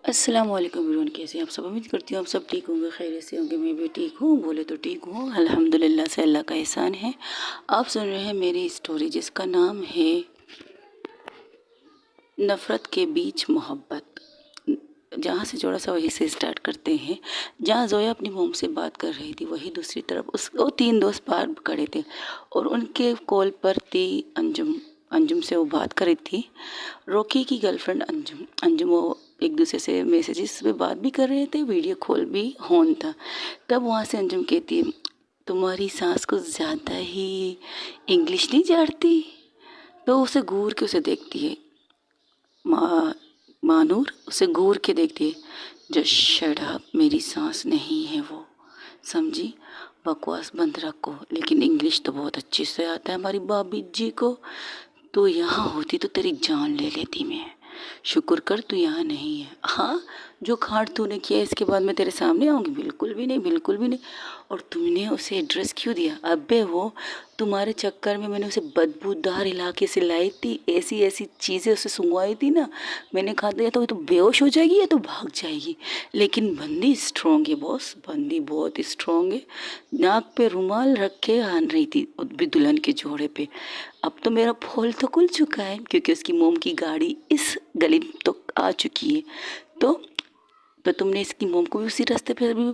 अस्सलाम वालेकुम एवरीवन, कैसे हैं आप सब। उम्मीद करती हूँ आप सब ठीक होंगे, खैरियत से होंगे। मैं भी ठीक हूँ, बोले तो ठीक हूँ, अल्हम्दुलिल्लाह से अल्लाह का एहसान है। आप सुन रहे हैं मेरी स्टोरी जिसका नाम है नफ़रत के बीच मोहब्बत। जहाँ से जोड़ा सा वहीं से स्टार्ट करते हैं। जहाँ जोया अपनी मोम से बात कर रही थी वहीं दूसरी तरफ उस वो तीन दोस्त बाहर खड़े थे और उनके कॉल पर थी अंजुम। अंजुम से वो बात कर रही थी, रोकी की गर्लफ्रेंड अंजुम। अंजुम वो एक दूसरे से मैसेजेस पे बात भी कर रहे थे, वीडियो कॉल भी ऑन था। तब वहाँ से अंजुम कहती है, तुम्हारी सास कुछ ज़्यादा ही इंग्लिश नहीं जानती। तो उसे घूर के उसे देखती है, मानूर उसे घूर के देखती है। जस्ट शट अप, मेरी सांस नहीं है वो, समझी। बकवास बंद रखो, लेकिन इंग्लिश तो बहुत अच्छे से आता है हमारी भाभी जी को। तो यहाँ होती तो तेरी जान ले लेती मैं। शुक्र कर तू यहाँ नहीं है। हाँ, जो खाट तूने किया इसके बाद मैं तेरे सामने आऊँगी? बिल्कुल भी नहीं, बिल्कुल भी नहीं। और तुमने उसे एड्रेस क्यों दिया? अबे वो तुम्हारे चक्कर में मैंने उसे बदबूदार इलाके से लाई थी, ऐसी ऐसी चीज़ें उसे सुंघवाई थी ना, मैंने कहा था या तो बेहोश हो जाएगी या तो भाग जाएगी। लेकिन बंदी स्ट्रॉन्ग है बॉस, बंदी बहुत स्ट्रॉन्ग है। नाक पे रुमाल रख के आन रही थी और भी दुल्हन के जोड़े पे। अब तो मेरा फूल तो खुल चुका है क्योंकि उसकी मोम की गाड़ी इस गली में तो आ चुकी है। तो तुमने इसकी मोम को भी उसी रास्ते पे भी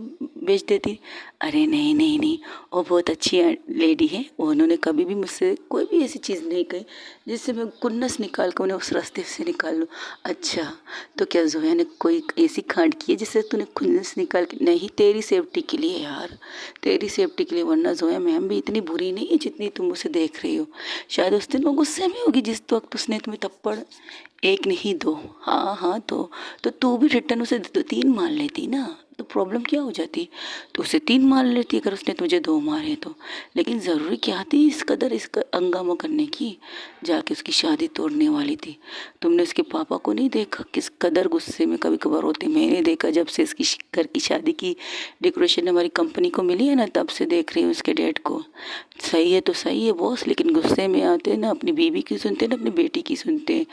भेज देती। अरे नहीं नहीं नहीं, वो बहुत अच्छी लेडी है, उन्होंने कभी भी मुझसे कोई भी ऐसी चीज़ नहीं कही जिससे मैं कुन्नस निकाल कर उन्हें उस रास्ते से निकाल लूँ। अच्छा, तो क्या जोया ने कोई ऐसी कांड की है जिससे तूने खुन्नस निकाल के? नहीं, तेरी सेफ्टी के लिए यार, तेरी सेफ्टी के लिए। वरना जोया मैम भी इतनी बुरी नहीं है जितनी तुम उसे देख रही हो। शायद उस दिन वो गुस्से में होगी जिस वक्त उसने तुम्हें थप्पड़ एक नहीं दो, हाँ हाँ, तो तू भी रिटर्न उसे तीन मार लेती ना, तो प्रॉब्लम क्या हो जाती? तो उसे तीन मार लेती अगर उसने तुझे दो मारे तो। लेकिन ज़रूरी क्या थी इस कदर इसका हंगामा करने की? जाके उसकी शादी तोड़ने वाली थी। तुमने उसके पापा को नहीं देखा किस कदर गुस्से में कभी कभार होते? मैंने देखा जब से इसकी घर की शादी की डेकोरेशन हमारी कंपनी को मिली है ना, तब से देख रही हूँ उसके डैड को। सही है बॉस, लेकिन गुस्से में आते ना अपनी बीवी की सुनते ना अपनी बेटी की सुनते।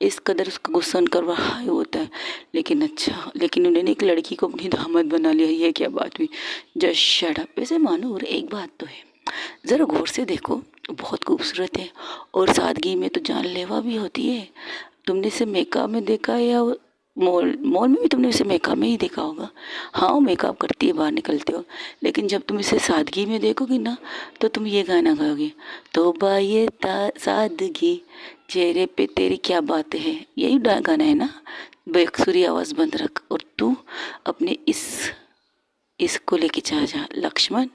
इस कदर उसका गुस्सा उनका हाई होता है। लेकिन अच्छा, लेकिन उन्होंने एक लड़की को अपनी दामाद बना लिया, ये क्या बात हुई? Just shut up. वैसे मानो एक बात तो है, ज़रा गौर से देखो, बहुत खूबसूरत है और सादगी में तो जानलेवा भी होती है। तुमने इसे मेकअप में देखा है या मॉल मॉल में भी तुमने इसे मेकअप में ही देखा होगा। हाँ, वो मेकअप करती है बाहर निकलते हो, लेकिन जब तुम इसे सादगी में देखोगी ना तो तुम ये गाना गाओगी, तौबा ये सादगी, चेहरे पे तेरी क्या बात है। यही गाना है ना? बेकसुरी आवाज़ बंद रख और तू अपने इसको लेके जा लक्ष्मण,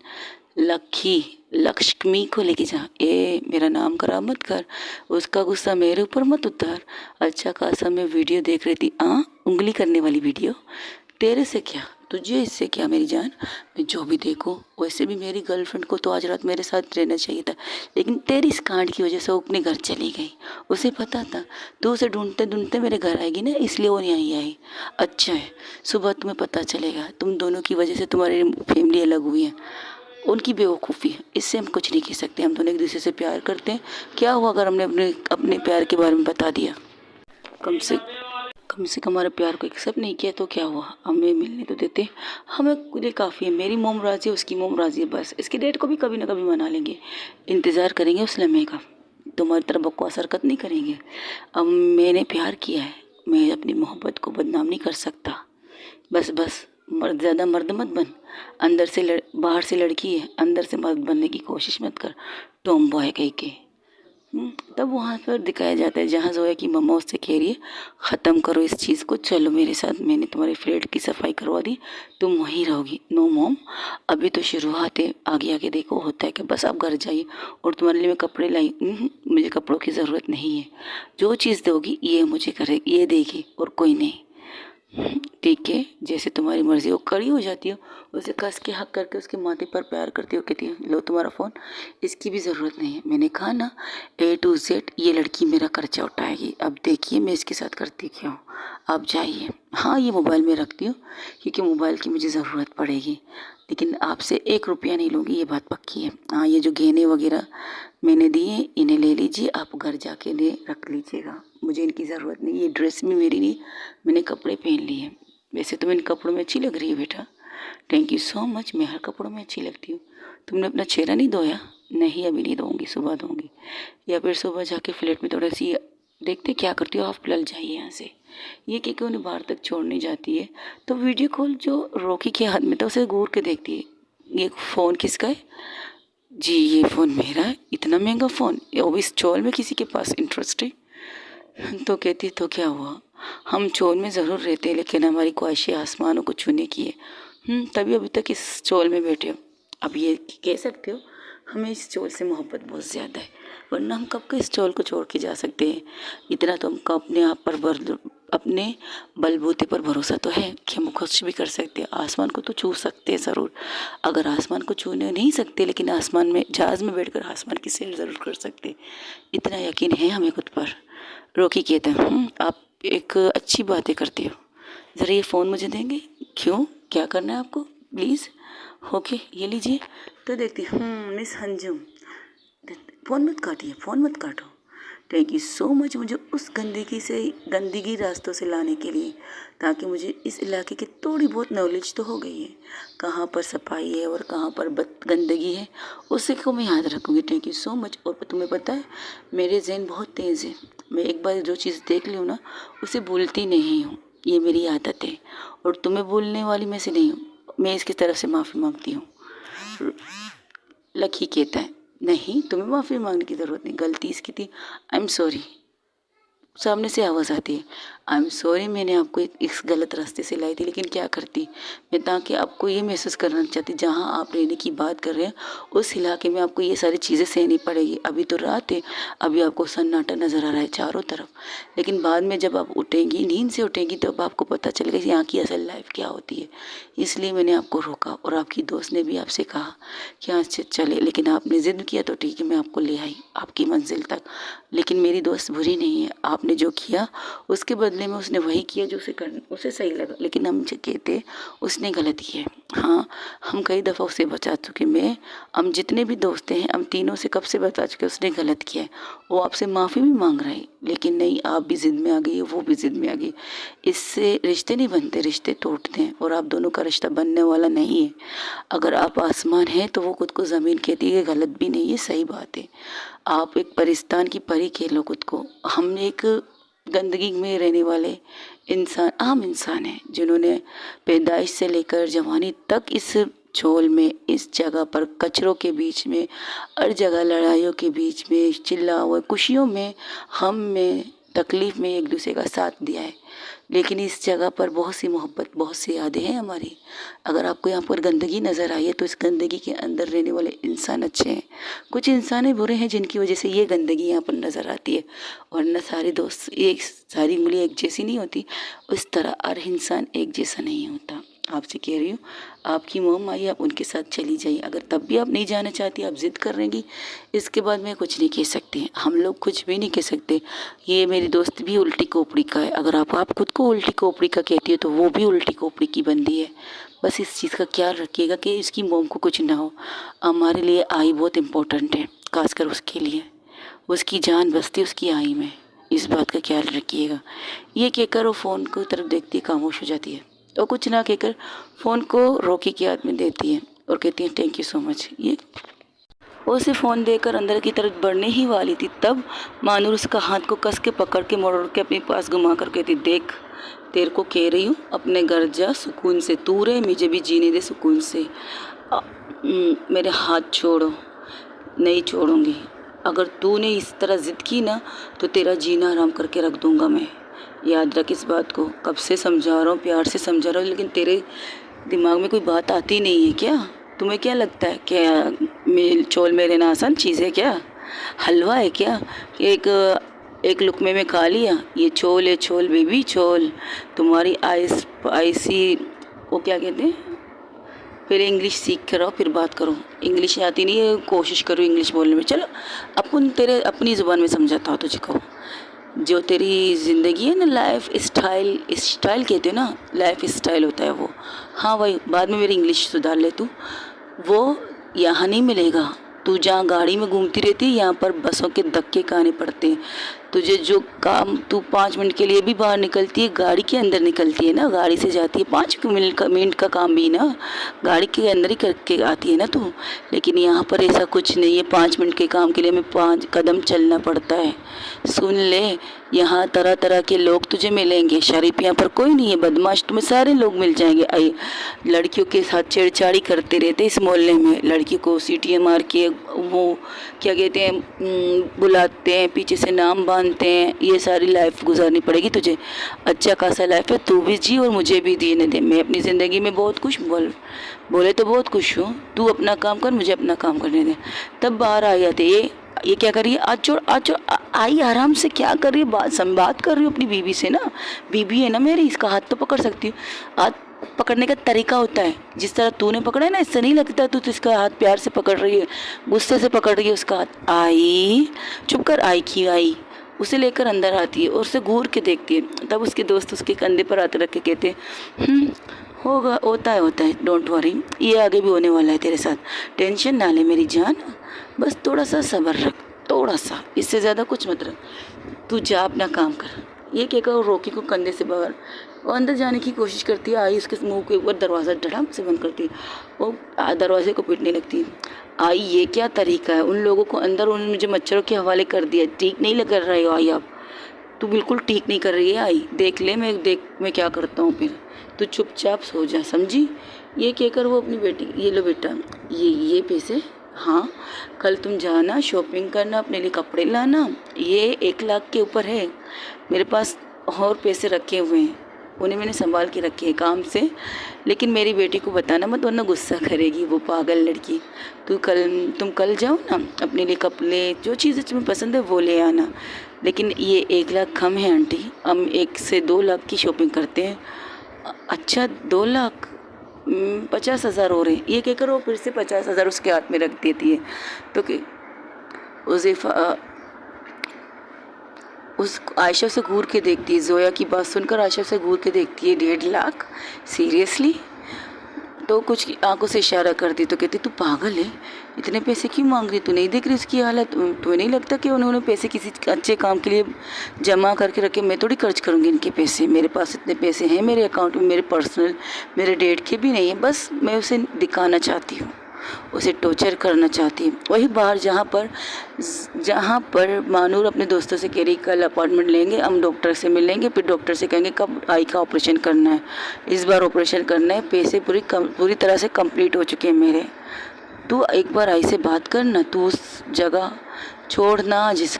लक्की, लक्ष्मी को लेके जा। ए मेरा नाम खराब मत कर, उसका गुस्सा मेरे ऊपर मत उतार। अच्छा खासा मैं वीडियो देख रही थी, उंगली करने वाली वीडियो। तेरे से क्या, तुझे इससे क्या मेरी जान। मैं जो भी देखूं, वैसे भी मेरी गर्लफ्रेंड को तो आज रात मेरे साथ रहना चाहिए था, लेकिन तेरी इस कांड की वजह से वो अपने घर चली गई। उसे पता था तू उसे ढूंढते ढूंढते मेरे घर आएगी ना, इसलिए वो नहीं आई। अच्छा है, सुबह तुम्हें पता चलेगा, तुम दोनों की वजह से तुम्हारी फैमिली अलग हुई है। उनकी बेवकूफ़ी है, इससे हम कुछ नहीं कह सकते। हम दोनों एक दूसरे से प्यार करते हैं। क्या हुआ अगर हमने अपने अपने प्यार के बारे में बता दिया? कम से कम हमारे प्यार को एक्सेप्ट नहीं किया तो क्या हुआ? हमें मिलने तो देते, हमें खुद ही काफ़ी है। मेरी मोम राज़ी है, उसकी मोम राज़ी है, बस। इसके डेट को भी कभी ना कभी मना लेंगे, इंतज़ार करेंगे उस लम्हे का। तुम्हारी तरह बकवास हरकत नहीं करेंगे। अब मैंने प्यार किया है, मैं अपनी मोहब्बत को बदनाम नहीं कर सकता। बस बस, मर्द ज़्यादा मर्द मत बन। अंदर से बाहर से लड़की है, अंदर से मर्द बनने की कोशिश मत कर, टॉम बॉय कह के। तब वहाँ पर दिखाया जाता है जहाँ जोया की मम्मा उससे कह रही है, ख़त्म करो इस चीज़ को, चलो मेरे साथ, मैंने तुम्हारे फ्लैट की सफाई करवा दी, तुम वहीं रहोगी। नो मॉम, अभी तो शुरुआत है, आगे आगे देखो होता है कि बस आप घर जाइए। और तुम्हारे लिए मैं कपड़े लाई, मुझे कपड़ों की ज़रूरत नहीं है, जो चीज़ दोगी ये मुझे करेगी, ये देगी और कोई नहीं। ठीक है, जैसे तुम्हारी मर्जी। वो कड़ी हो जाती हो, उसे कस के हक करके उसके माथे पर प्यार करती हो, कहती है लो तुम्हारा फ़ोन, इसकी भी ज़रूरत नहीं है। मैंने कहा ना, A to Z ये लड़की मेरा खर्चा उठाएगी। अब देखिए मैं इसके साथ करती क्या हूँ। आप जाइए। हाँ, ये मोबाइल में रखती हूँ क्योंकि मोबाइल की मुझे ज़रूरत पड़ेगी, लेकिन आपसे 1 रुपया नहीं लूँगी, ये बात पक्की है। हाँ, ये जो गहने वगैरह मैंने दिए इन्हें ले लीजिए, आप घर जाके इन्हें रख लीजिएगा, मुझे इनकी ज़रूरत नहीं। ये ड्रेस भी मेरी नहीं, मैंने कपड़े पहन लिए हैं। वैसे तुम इन कपड़ों में अच्छी लग रही है बेटा। थैंक यू सो मच, मैं हर कपड़ों में अच्छी लगती हूँ। तुमने अपना चेहरा नहीं धोया? नहीं, अभी नहीं धोऊंगी, सुबह धोऊंगी, या फिर सुबह जाके फ्लैट में थोड़ी सी देखते क्या करती हो, आप लल जाइए यहाँ से। ये कह के उन्हें बाहर तक छोड़ने जाती है तो वीडियो कॉल जो रॉकी के हाथ में था उसे घूर के देखती है। ये फ़ोन किसका है? जी ये फ़ोन मेरा है। इतना महंगा फ़ोन, वो भी इस चौल में किसी के पास इंटरेस्ट है? तो कहती तो क्या हुआ, हम चोल में ज़रूर रहते हैं लेकिन हमारी ख्वाहिशें आसमानों को छूने की है। तभी अभी तक इस चोल में बैठे हो। अब ये कह सकते हो हमें इस चोल से मोहब्बत बहुत ज़्यादा है, वरना हम कब का इस चोल को छोड़ के जा सकते हैं। इतना तो हमको अपने आप पर अपने बलबूते पर भरोसा तो है कि हम कुछ भी कर सकते हैं। आसमान को तो छू सकते हैं ज़रूर। अगर आसमान को छूने नहीं सकते लेकिन आसमान में जहाज़ में बैठकर आसमान की सैर ज़रूर कर सकते। इतना यकीन है हमें खुद पर। रॉकी कहता है आप एक अच्छी बातें करते हो, ज़रा ये फ़ोन मुझे देंगे? क्यों, क्या करना है आपको? प्लीज़। ओके ये लीजिए। तो देखती मिस अंजुम, फ़ोन मत काटिए, फ़ोन मत काटो। थैंक यू सो मच मुझे उस गंदगी रास्तों से लाने के लिए, ताकि मुझे इस इलाके की थोड़ी बहुत नॉलेज तो हो गई है, कहाँ पर सफाई है और कहाँ पर गंदगी है, उसी को मैं याद रखूँगी। Thank you so much. और तुम्हें पता है मेरे जहन बहुत तेज़ है, मैं एक बार जो चीज़ देख लूँ ना उसे भूलती नहीं हूँ, ये मेरी आदत है। और तुम्हें भूलने वाली में से नहीं हूँ, मैं इसकी तरफ से माफ़ी मांगती हूँ। लकी कहता है नहीं, तुम्हें माफ़ी मांगने की ज़रूरत नहीं, गलती इसकी थी, आई एम सॉरी। सामने से आवाज़ आती है आई एम सॉरी, मैंने आपको इस गलत रास्ते से लाई थी, लेकिन क्या करती मैं, ताकि आपको ये महसूस करना चाहती जहाँ आप रहने की बात कर रहे हैं उस इलाके में आपको ये सारी चीज़ें सहनी पड़ेगी। अभी तो रात है, अभी आपको सन्नाटा नज़र आ रहा है चारों तरफ, लेकिन बाद में जब आप उठेंगी, नींद से उठेंगी, तब तो आपको पता चलेगा कि यहाँ की असल लाइफ क्या होती है। इसलिए मैंने आपको रोका और आपकी दोस्त ने भी आपसे कहा कि यहाँ से चले, लेकिन आपने ज़िद किया तो ठीक है, मैं आपको ले आई आपकी मंजिल तक। लेकिन मेरी दोस्त बुरी नहीं है, आपने जो किया उसके बदले में उसने वही किया जो उसे सही लगा, लेकिन हम जो कहते उसने गलत किया। हाँ, हम कई दफ़ा उसे बचा चुके, हम जितने भी दोस्त हैं हम तीनों से कब से बता चुके उसने गलत किया है। वो आपसे माफ़ी भी मांग रहा है, लेकिन नहीं, आप भी ज़िद में आ गई, वो भी ज़िद में आ गई। इससे रिश्ते नहीं बनते, रिश्ते टूटते हैं, और आप दोनों का रिश्ता बनने वाला नहीं है। अगर आप आसमान हैं तो वो खुद को ज़मीन कहती है, गलत भी नहीं है, सही बात है। आप एक परिस्तान की परी कह लो खुद को, हम एक गंदगी में रहने वाले इंसान, आम इंसान हैं जिन्होंने पैदाइश से लेकर जवानी तक इस झोल में, इस जगह पर कचरों के बीच में, हर जगह लड़ाइयों के बीच में, चिल्लाओ खुशियों में, गम में, तकलीफ़ में एक दूसरे का साथ दिया है। लेकिन इस जगह पर बहुत सी मोहब्बत, बहुत सी यादें हैं हमारी। अगर आपको यहाँ पर गंदगी नज़र आई है तो इस गंदगी के अंदर रहने वाले इंसान अच्छे हैं, कुछ इंसान बुरे हैं जिनकी वजह से ये गंदगी यहाँ पर नज़र आती है। वरना सारे दोस्त एक, सारी उंगली एक जैसी नहीं होती, उस तरह हर इंसान एक जैसा नहीं होता। आपसे कह रही हूँ, आपकी मोम आई, आप उनके साथ चली जाइए। अगर तब भी आप नहीं जाना चाहती, आप ज़िद कर रहेंगी, इसके बाद मैं कुछ नहीं कह सकती, हम लोग कुछ भी नहीं कह सकते। ये मेरी दोस्त भी उल्टी खोपड़ी का है, अगर आप खुद को उल्टी खोपड़ी का कहती हो तो वो भी उल्टी खोपड़ी की बंदी है। बस इस चीज़ का ख्याल रखिएगा कि इसकी मोम को कुछ ना हो। हमारे लिए आई बहुत इम्पोर्टेंट है, खासकर उसके लिए, उसकी जान बसती उसकी आई में, इस बात का ख्याल रखिएगा। ये कहकर वो फ़ोन की तरफ देखती खामोश हो जाती है, तो कुछ ना कहकर फ़ोन को रॉकी के हाथ में देती है और कहती है थैंक यू सो मच। ये वो उसे फ़ोन देकर अंदर की तरफ बढ़ने ही वाली थी, तब मानूर उसका हाथ को कस के पकड़ के मोड़ के अपने पास घुमा कर कहती, देख तेरे को कह रही हूँ, अपने घर जा सुकून से, तू रहे, मुझे भी जीने दे सुकून से। मेरे हाथ छोड़ो। नहीं छोड़ूंगी, अगर तूने इस तरह ज़िद की ना तो तेरा जीना आराम करके रख दूंगा मैं। याद रख इस बात को, कब से समझा रहा हूँ, प्यार से समझा रहा हूँ, लेकिन तेरे दिमाग में कोई बात आती नहीं है क्या? तुम्हें क्या लगता है, क्या चौल में रहना आसान चीज़ है क्या? हलवा है क्या? एक लुकमे में खा लिया? ये चोल है, चोल बेबी चोल। तुम्हारी आईसी वो क्या कहते हैं, पहले इंग्लिश सीख कर आओ फिर बात करो। इंग्लिश आती नहीं है, कोशिश करो इंग्लिश बोलने में। चलो तेरे अपनी ज़ुबान में समझाता हूँ तुझको। जो तेरी ज़िंदगी है ना, लाइफ स्टाइल कहते हो ना, लाइफ स्टाइल होता है वो। हाँ भाई, बाद में मेरी इंग्लिश सुधार ले तू। वो यहाँ नहीं मिलेगा। तू जहाँ गाड़ी में घूमती रहती है, यहाँ पर बसों के धक्के खाने पड़ते हैं। तुझे जो काम, तू 5 मिनट के लिए भी बाहर निकलती है, गाड़ी के अंदर निकलती है ना, गाड़ी से जाती है, 5 मिनट का काम भी ना गाड़ी के अंदर ही करके आती है ना तू। लेकिन यहाँ पर ऐसा कुछ नहीं है, 5 मिनट के काम के लिए हमें 5 कदम चलना पड़ता है। सुन ले, यहाँ तरह तरह के लोग तुझे मिलेंगे। शरीफ यहाँ पर कोई नहीं है, बदमाश तुम्हें सारे लोग मिल जाएंगे। आई लड़कियों के साथ छेड़छाड़ी करते रहते इस मोहल्ले में, लड़कियों को सीटियाँ मार के वो क्या कहते हैं बुलाते हैं, पीछे से नाम बांधते हैं। ये सारी लाइफ गुजारनी पड़ेगी तुझे। अच्छा खासा लाइफ है, तू भी जी और मुझे भी जीने दे। मैं अपनी ज़िंदगी में बहुत खुश, बोले तो बहुत खुश हूँ। तू अपना काम कर, मुझे अपना काम करने दे। तब बाहर आ जाते ये क्या कर रही है, आज छोड़ आई आराम से, क्या कर रही है, बात कर रही हूँ अपनी बीवी से ना। बीवी है ना मेरी, इसका हाथ तो पकड़ सकती हूँ। हाथ पकड़ने का तरीका होता है, जिस तरह तूने पकड़ा है ना, इससे नहीं लगता तू तो इसका हाथ प्यार से पकड़ रही है, गुस्से से पकड़ रही है उसका हाथ। आई चुप कर, आई की आई उसे लेकर अंदर आती है और उसे घूर के देखती है। तब उसके दोस्त उसके कंधे पर हाथ रख के कहते हैं होगा, होता है, डोंट वरी, ये आगे भी होने वाला है तेरे साथ, टेंशन ना ले मेरी जान, बस थोड़ा सा सब्र रख, थोड़ा सा, इससे ज़्यादा कुछ मत रख, तू जा अपना काम कर। ये कहकर वो रोकी को कंधे से बाहर, वो अंदर जाने की कोशिश करती है। आई उसके मुंह के ऊपर दरवाज़ा धड़ाम से बंद करती है, वो दरवाजे को पीटने लगती है। आई ये क्या तरीका है, उन लोगों को अंदर उन्होंने मुझे मच्छरों के हवाले कर दिया, ठीक नहीं लग रहा है आई, अब तू बिल्कुल ठीक नहीं कर रही है आई, देख ले मैं क्या करता हूँ फिर, तू चुपचाप सो जा, समझी। ये कहकर वो अपनी बेटी, ये लो बेटा ये पैसे, हाँ कल तुम जाना शॉपिंग करना, अपने लिए कपड़े लाना, ये 1 लाख के ऊपर है, मेरे पास और पैसे रखे हुए हैं, उन्हें मैंने संभाल के रखे हैं काम से, लेकिन मेरी बेटी को बताना मत वरना गुस्सा करेगी वो पागल लड़की। तुम कल जाओ ना, अपने लिए कपड़े जो चीज़ें तुम्हें पसंद है वो ले आना, लेकिन ये 1 लाख कम है आंटी, हम 1 से 2 लाख की शॉपिंग करते हैं। अच्छा 2 लाख, 50,000 हो रहे हैं। ये कहकर वो फिर से 50,000 उसके हाथ में रख देती है। तो कि उस आयशा से घूर के देखती है, जोया की बात सुनकर आयशा से घूर के देखती है, 1.5 लाख सीरियसली। तो कुछ आंखों से इशारा करती, तो कहती तू पागल है, इतने पैसे क्यों मांग रही, तू नहीं देख रही उसकी हालत, तुम्हें नहीं लगता कि उन्होंने पैसे किसी अच्छे काम के लिए जमा करके रखे, मैं थोड़ी खर्च करूँगी इनके पैसे, मेरे पास इतने पैसे हैं मेरे अकाउंट में, मेरे पर्सनल, मेरे डैड के भी नहीं है, बस मैं उसे दिखाना चाहती हूँ, उसे टॉर्चर करना चाहती है। वही बाहर जहाँ पर मानूर अपने दोस्तों से कह रही कल अपॉइंटमेंट लेंगे, हम डॉक्टर से मिलेंगे, फिर डॉक्टर से कहेंगे कब आई का ऑपरेशन करना है, इस बार ऑपरेशन करना है, पैसे पूरी तरह से कंप्लीट हो चुके हैं मेरे, तू एक बार आई से बात करना, तू उस जगह छोड़ना जिस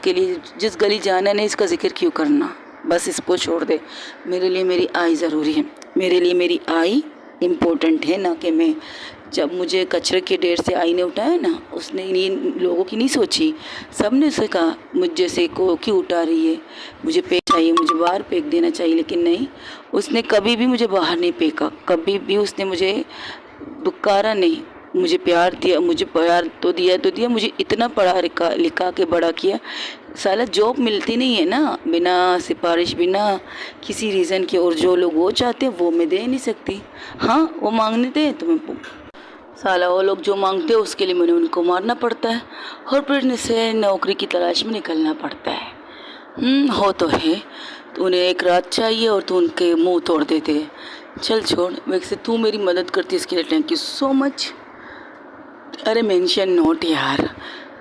गली जाना नहीं, इसका जिक्र क्यों करना, बस इसको छोड़ दे, मेरे लिए मेरी आई ज़रूरी है, मेरे लिए मेरी आई इम्पोर्टेंट है ना कि मैं। जब मुझे कचरे के ढेर से आई ने उठाया ना, उसने इन लोगों की नहीं सोची, सब ने उसे कहा मुझ जैसे को क्यों उठा रही है, मुझे फेंक चाहिए, मुझे बाहर फेंक देना चाहिए, लेकिन नहीं, उसने कभी भी मुझे बाहर नहीं फेंका, कभी भी उसने मुझे दुकारा नहीं, मुझे प्यार दिया, मुझे प्यार तो दिया, मुझे इतना पढ़ा लिखा के बड़ा किया। साला जॉब मिलती नहीं है ना बिना सिफारिश, बिना किसी रीज़न के, और जो लोग वो चाहते हैं वो मैं दे नहीं सकती। हाँ वो मांगने दे तो मैं, साला वो लोग जो मांगते हैं उसके लिए मैंने उनको मारना पड़ता है और फिर से नौकरी की तलाश में निकलना पड़ता है। हो तो है, तो उन्हें एक रात चाहिए और तू उनके मुंह तोड़ देते है। चल छोड़, वैसे तू मेरी मदद करती है इसके लिए थैंक यू सो मच। अरे मेंशन नोट यार,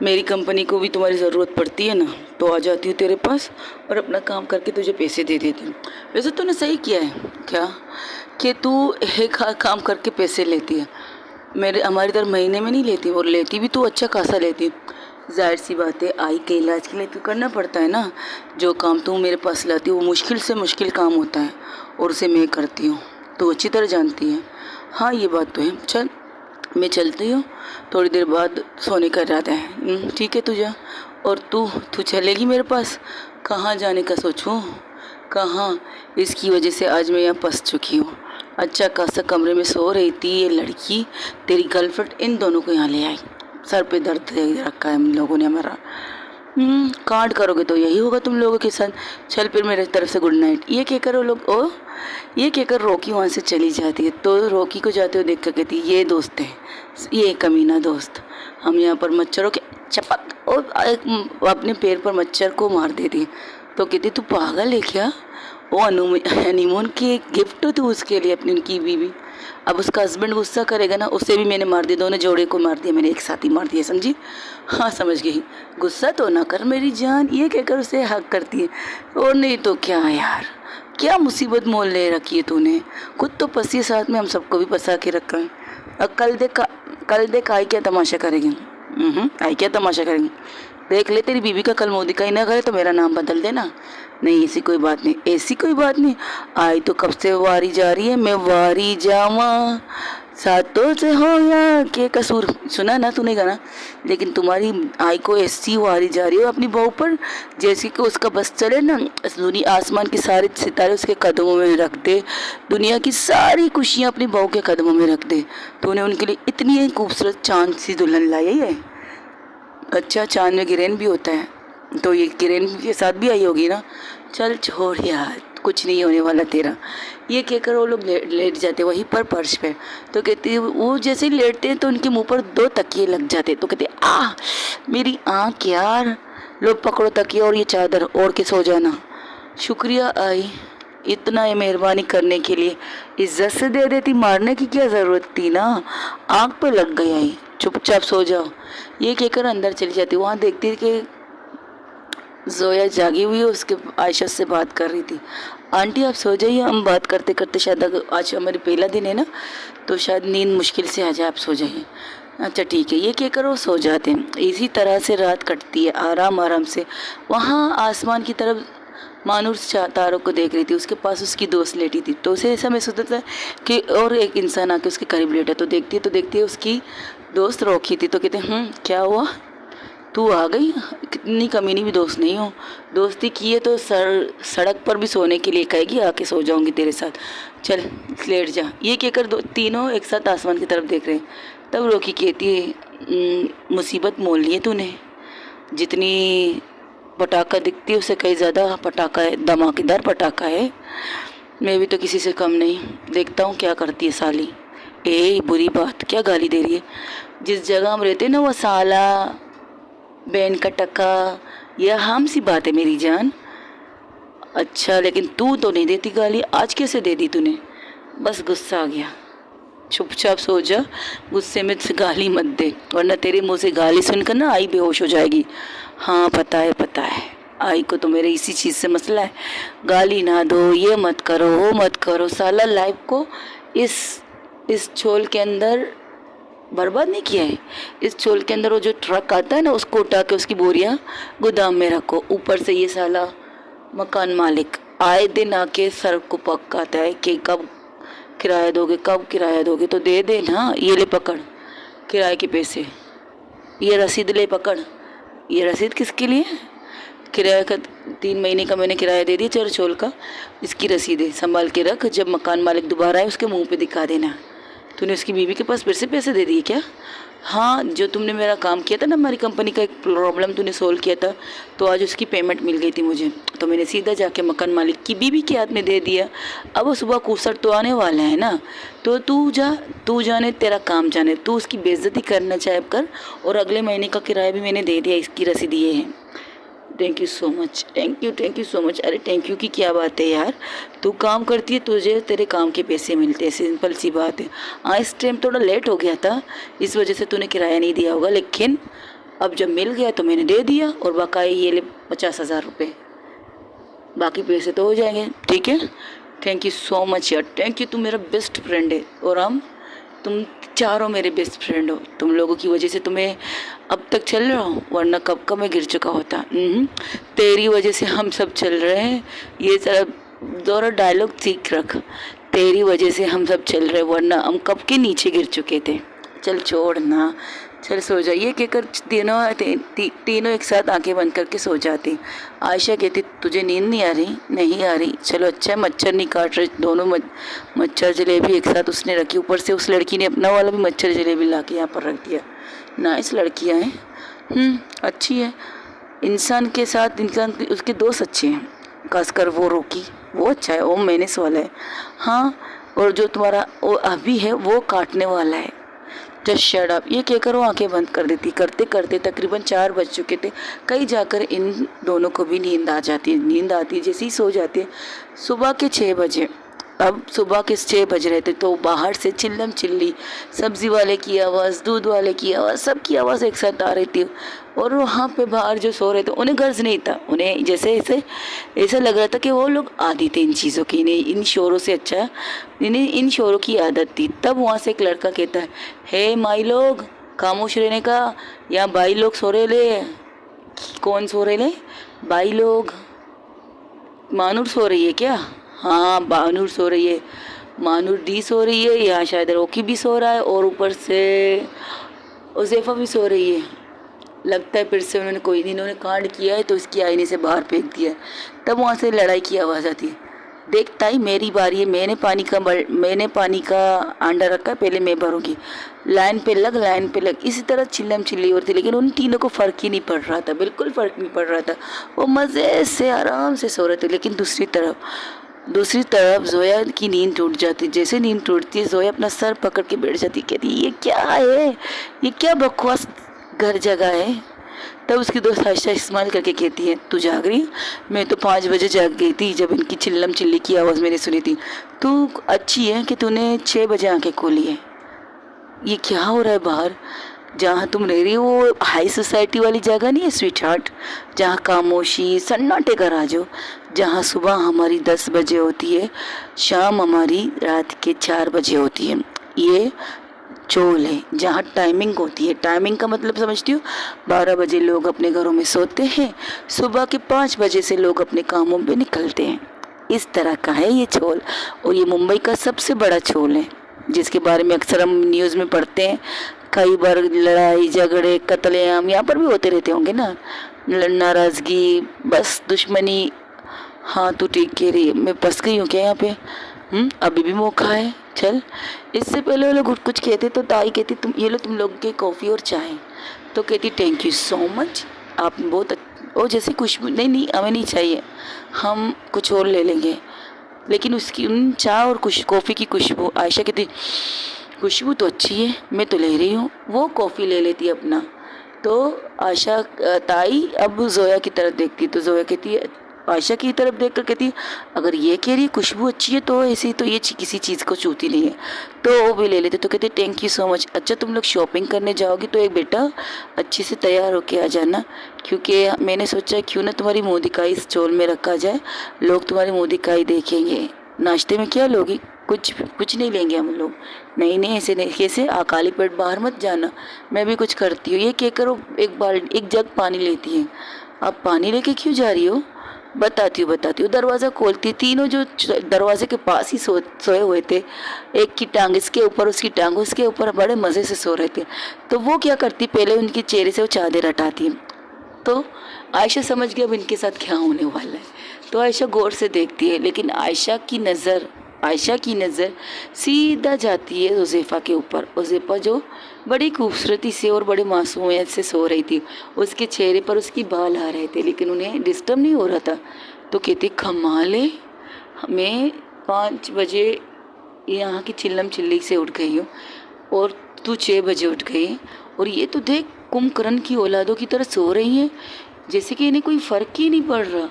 मेरी कंपनी को भी तुम्हारी ज़रूरत पड़ती है ना, तो आ जाती हूँ तेरे पास और अपना काम करके तुझे पैसे दे देती हूँ। वैसे तूने सही किया है क्या कि तू एक काम करके पैसे लेती है, हमारी तरह महीने में नहीं लेती, और लेती भी तो अच्छा खासा लेती। जाहिर सी बात है, आई के इलाज के लिए तो करना पड़ता है ना, जो काम तू मेरे पास लाती है वो मुश्किल से मुश्किल काम होता है और उसे मैं करती हूँ, तो अच्छी तरह जानती है। हाँ ये बात तो है। चल मैं चलती हूँ, थोड़ी देर बाद सोने का इरादा है। ठीक है तुझे, और तू चलेगी मेरे पास, कहाँ जाने का सोचूँ, कहाँ, इसकी वजह से आज मैं यहाँ फंस चुकी हूँ। अच्छा खासा कमरे में सो रही थी ये लड़की, तेरी गर्लफ्रेंड इन दोनों को यहाँ ले आई, सर पे दर्द दे रखा है इन लोगों ने हमारा। कांड करोगे तो यही होगा तुम लोगों के साथ। चल फिर मेरे तरफ से गुड नाइट। ये कहकर वो लोग ये कहकर रॉकी वहाँ से चली जाती है। तो रॉकी को जाते हुए देख कर कहती ये दोस्त है, ये कमीना दोस्त, हम यहाँ पर मच्छरों के चपक और अपने पैर पर मच्छर को मार देती है। तो कहती तू पागल है क्या, वो हनीमून की एक गिफ्ट तो उसके लिए अपनी उनकी बीवी। अब उसका हस्बैंड गुस्सा करेगा ना, उसे भी मैंने मार दिया, दोनों जोड़े को मार दिया मैंने, एक साथ ही मार दिया, समझी। हाँ समझ गई, गुस्सा तो ना कर मेरी जान, ये कहकर उसे हक करती है। और नहीं तो क्या यार, क्या मुसीबत मोल ले रखी है तूने, खुद तो फंसी साथ में हम सबको भी फंसा के रखा है। अब कल देख आई क्या तमाशा करेगी। आई क्या तमाशा करेगी, देख ले तेरी बीवी का कल मुँह दिखाई ना करे तो मेरा नाम बदल देना। नहीं ऐसी कोई बात नहीं, ऐसी कोई बात नहीं, आई तो कब से वारी जा रही है, मैं वारी जावा सातों से हो या के कसूर, सुना ना तूने गाना। लेकिन तुम्हारी आई को ऐसी वारी जा रही है अपनी बहू पर, जैसे कि उसका बस चले ना, इस दुनिया आसमान के सारे सितारे उसके कदमों में रख दे, दुनिया की सारी खुशियाँ अपनी बहू के कदमों में रख दे। तूने उनके लिए इतनी खूबसूरत चांद सी दुल्हन लाई है। अच्छा चांद में गिरेन भी होता है, तो ये गिरेन के साथ भी आई होगी ना। चल छोड़ यार, कुछ नहीं होने वाला तेरा। ये कहकर वो लोग लेट जाते वहीं पर फर्श पे। तो कहती वो जैसे ही लेटते हैं तो उनके मुंह पर 2 तकिए लग जाते। तो कहते मेरी आँख यार, लो पकड़ो तकिया और ये चादर ओढ़ के सो जाना। शुक्रिया आई, इतना ये मेहरबानी करने के लिए, इज्जत से दे देती, मारने की क्या ज़रूरत थी ना, आँख पे लग गई आई, चुपचाप सो जाओ। ये कहकर अंदर चली जाती। वहाँ देखती कि जोया जागी हुई है, उसके आयशा से बात कर रही थी। आंटी आप सो जाइए, हम बात करते करते, शायद आज हमारी पहला दिन है ना, तो शायद नींद मुश्किल से आ जाए, आप सो जाइए। अच्छा ठीक है, ये कहकर वो सो जाते हैं। इसी तरह से रात कटती है आराम आराम से। वहाँ आसमान की तरफ मानूर तारों को देख रही थी, उसके पास उसकी दोस्त लेटी थी। तो उसे ऐसा महसूस होता है कि और एक इंसान आके उसके करीब लेटा। तो देखती है उसकी दोस्त रोकी थी। तो कहते क्या हुआ, तू आ गई, कितनी कमीनी भी दोस्त नहीं हो, दोस्ती की है तो सड़क पर भी सोने के लिए कहेगी, आके सो जाऊंगी तेरे साथ, चल लेट जा। ये कहकर तीनों एक साथ आसमान की तरफ देख रहे हैं। तब रोकी कहती है मुसीबत मोल ली है तूने, जितनी पटाखा दिखती है उससे कहीं ज़्यादा पटाखा है, धमाकेदार पटाखा है। मैं भी तो किसी से कम नहीं, देखता हूँ क्या करती है साली। बुरी बात, क्या गाली दे रही है। जिस जगह हम रहते हैं ना वो साला बैन का टका, यह हम सी बात है मेरी जान। अच्छा लेकिन तू तो नहीं देती गाली, आज कैसे दे दी तूने। बस गुस्सा आ गया, चुपचाप सो जा, गुस्से में गाली मत दे, वरना तेरे मुंह से गाली सुनकर ना आई बेहोश हो जाएगी। हाँ पता है, आई को तो मेरे इसी चीज़ से मसला है, गाली ना दो, ये मत करो, वो मत करो। साला लाइफ को इस छोल के अंदर बर्बाद नहीं किया है। इस छोल के अंदर वो जो ट्रक आता है ना, उसको उठा के उसकी बोरियां गोदाम में रखो। ऊपर से ये साला मकान मालिक आए दिन आके सड़क को पकाता है कि कब किराया दोगे, तो दे दे ना, ये ले पकड़ किराए के पैसे, ये रसीद ले पकड़। ये रसीद किसके लिए, किराया का 3 महीने का मैंने किराया दे दिया चल छोल का, इसकी रसीद है, संभाल के रख, जब मकान मालिक दोबारा आए उसके मुँह पे दिखा देना। तूने उसकी बीवी के पास फिर से पैसे दे दिए क्या। हाँ, जो तुमने मेरा काम किया था ना, हमारी कंपनी का एक प्रॉब्लम तूने सोल्व किया था, तो आज उसकी पेमेंट मिल गई थी मुझे, तो मैंने सीधा जाके मकान मालिक की बीवी के हाथ में दे दिया। अब वो सुबह कुसर तो आने वाला है ना, तो तू जाने तेरा काम जाने, तू उसकी बेइज्जती करना चाहे कर। और अगले महीने का किराया भी मैंने दे दिया, इसकी रसीद ये है। Thank you so much, thank you so much. अरे थैंक यू की क्या बात है यार, तू काम करती है, तुझे तेरे काम के पैसे मिलते हैं, सिंपल सी बात है। हाँ इस टाइम थोड़ा लेट हो गया था, इस वजह से तूने किराया नहीं दिया होगा, लेकिन अब जब मिल गया तो मैंने दे दिया। और बाकाई ये ले 50,000 रुपये, बाकी पैसे तो हो जाएंगे, ठीक है। थैंक यू सो मच यार, थैंक यू, तू मेरा बेस्ट फ्रेंड है। और तुम चारों मेरे बेस्ट फ्रेंड हो, तुम लोगों की वजह से तुम्हें अब तक चल रहा हूँ, वरना कब का मैं गिर चुका होता। तेरी वजह से हम सब चल रहे हैं, ये सारा दोनों डायलॉग सीख रख, तेरी वजह से हम सब चल रहे, वरना हम कब के नीचे गिर चुके थे। चल छोड़ ना, चल सो जा। ये कहकर तीनों एक साथ आंखें बंद करके सो जाती। आयशा कहती तुझे नींद नहीं आ रही, नहीं आ रही, चलो अच्छा है, मच्छर नहीं काट रहे। दोनों मच्छर जलेबी एक साथ उसने रखी, ऊपर से उस लड़की ने अपना वाला भी मच्छर जलेबी ला के यहाँ पर रख दिया। नाइस लड़कियाँ हैं, अच्छी है। इंसान के साथ इंसान उसके दोस्त अच्छे हैं, खासकर वो रोकी, वो अच्छा है, वो मेहनत वाला है। हाँ, और जो तुम्हारा वो अभी है वो काटने वाला है, जस्ट शट अप, ये कहकर वो आंखें बंद कर देती। करते करते तकरीबन 4 बज चुके थे। कहीं जाकर इन दोनों को भी नींद आ जाती है। नींद आती जैसे ही सो जाते, सुबह के 6 बजे। अब सुबह के 6 बज रहे थे तो बाहर से चिल्लम चिल्ली सब्जी वाले की आवाज़, दूध वाले की आवाज़, सबकी आवाज़ एक साथ आ रही थी। और वहाँ पे बाहर जो सो रहे थे उन्हें गर्ज नहीं था। उन्हें जैसे ऐसा लग रहा था कि वो लोग आदी थे इन चीज़ों की। इन्हें इन शोरों से अच्छा इन्हें इन शोरों की आदत थी। तब वहाँ से एक लड़का कहता है, हे माई लोग, खामोश रहने का, यहाँ भाई लोग सो रहे ले। कौन सो रहे ले? भाई लोग। मानूर सो रही है क्या? हाँ, बानूर सो रही है। मानूर डी सो रही है, यहाँ शायद रोकी भी सो रहा है, और ऊपर से उज़ैफ़ा भी सो रही है। लगता है फिर से इन्होंने कांड किया है तो इसकी आईने से बाहर फेंक दिया है। तब वहाँ से लड़ाई की आवाज़ आती है, देख ताई मेरी बारी है, मैंने पानी का अंडा रखा है, पहले मैं भरूंगी, लाइन पे लग। इसी तरह चिल्लम चिल्ली होती, लेकिन उन तीनों को फ़र्क ही नहीं पड़ रहा था, बिल्कुल फ़र्क नहीं पड़ रहा था। वो मज़े से आराम से सो रहे थे। लेकिन दूसरी तरफ जोया की नींद टूट जाती। जैसे नींद टूटती है, जोया अपना सर पकड़ के बैठ जाती, कहती ये क्या है, ये क्या बकवास घर जगह है। तब उसकी दोस्त आयशा इस्तेमाल करके कहती है, तू जाग रही है? मैं तो 5 बजे जाग गई थी जब इनकी चिल्लम चिल्ली की आवाज़ मैंने सुनी थी। तू अच्छी है कि तूने 6 बजे आंखें खोली है। ये क्या हो रहा है बाहर? जहाँ तुम रह रही हो वो हाई सोसाइटी वाली जगह नहीं है स्वीट हार्ट, जहाँ खामोशी सन्नाटे का राज हो, जहाँ सुबह हमारी 10 बजे होती है, शाम हमारी रात के 4 बजे होती है। ये चोल है जहाँ टाइमिंग होती है। टाइमिंग का मतलब समझती हो? 12 बजे लोग अपने घरों में सोते हैं, सुबह के 5 बजे से लोग अपने कामों पे निकलते हैं। इस तरह का है ये चोल, और ये मुंबई का सबसे बड़ा चोल है, जिसके बारे में अक्सर हम न्यूज़ में पढ़ते हैं। कई बार लड़ाई झगड़े कत्लेआम यहाँ पर भी होते रहते होंगे ना, नाराज़गी, बस दुश्मनी। हाँ तू ठीक कह रही है, मैं फंस गई हूँ क्या यहाँ पे? अभी भी मौका है, चल। इससे पहले वो लोग कुछ कहते तो ताई कहती, तुम ये लो तुम लोग के कॉफ़ी और चाय। तो कहती थैंक यू सो मच, आप बहुत और जैसे खुशबू, नहीं हमें नहीं चाहिए, हम कुछ और ले लेंगे। लेकिन उसकी उन चाय और कॉफ़ी की खुशबू, आयशा कहती खुशबू तो अच्छी है, मैं तो ले रही हूँ। वो कॉफ़ी ले लेती है अपना। तो आयशा ताई अब जोया की तरफ देखती, तो जोया कहती है, आयशा की तरफ देखकर कहती, अगर ये कह रही है खुशबू अच्छी है तो ऐसी तो ये किसी चीज़ को छूती नहीं है। तो वो भी ले लेते। तो कहते थैंक यू सो मच। अच्छा तुम लोग शॉपिंग करने जाओगी तो एक बेटा अच्छे से तैयार होके आ जाना, क्योंकि मैंने सोचा क्यों ना तुम्हारी मुँह दिखाई इस चोल में रखा जाए, लोग तुम्हारी मुँह दिखाई देखेंगे। नाश्ते में क्या लोगी? कुछ नहीं लेंगे हम लोग। नहीं ऐसे नहीं, कैसे खाली पेट बाहर मत जाना, मैं भी कुछ करती हूँ। ये कहकर वो एक जग पानी लेती है। आप पानी लेके क्यों जा रही हो? बताती हूँ। दरवाज़ा खोलती, तीनों जो दरवाजे के पास ही सोए हुए थे, एक की टांग इसके ऊपर, उसकी टांग उसके ऊपर, बड़े मज़े से सो रहे थे। तो वो क्या करती, पहले उनके चेहरे से वो चादर हटाती। तो आयशा समझ गई अब इनके साथ क्या होने वाला है। तो आयशा गौर से देखती है, लेकिन आयशा की नज़र सीधा जाती है उज़ैफ़ा के ऊपर। उज़ैफ़ा जो बड़ी खूबसूरती से और बड़े मासूमियत से सो रही थी, उसके चेहरे पर उसकी बाल आ रहे थे, लेकिन उन्हें डिस्टर्ब नहीं हो रहा था। तो कहती कमाल है, मैं 5 बजे यहाँ की चिल्लम चिल्ली से उठ गई हूँ और तू 6 बजे उठ गई, और ये तो देख कुंभकर्ण की औलादों की तरह सो रही हैं, जैसे कि इन्हें कोई फ़र्क ही नहीं पड़ रहा,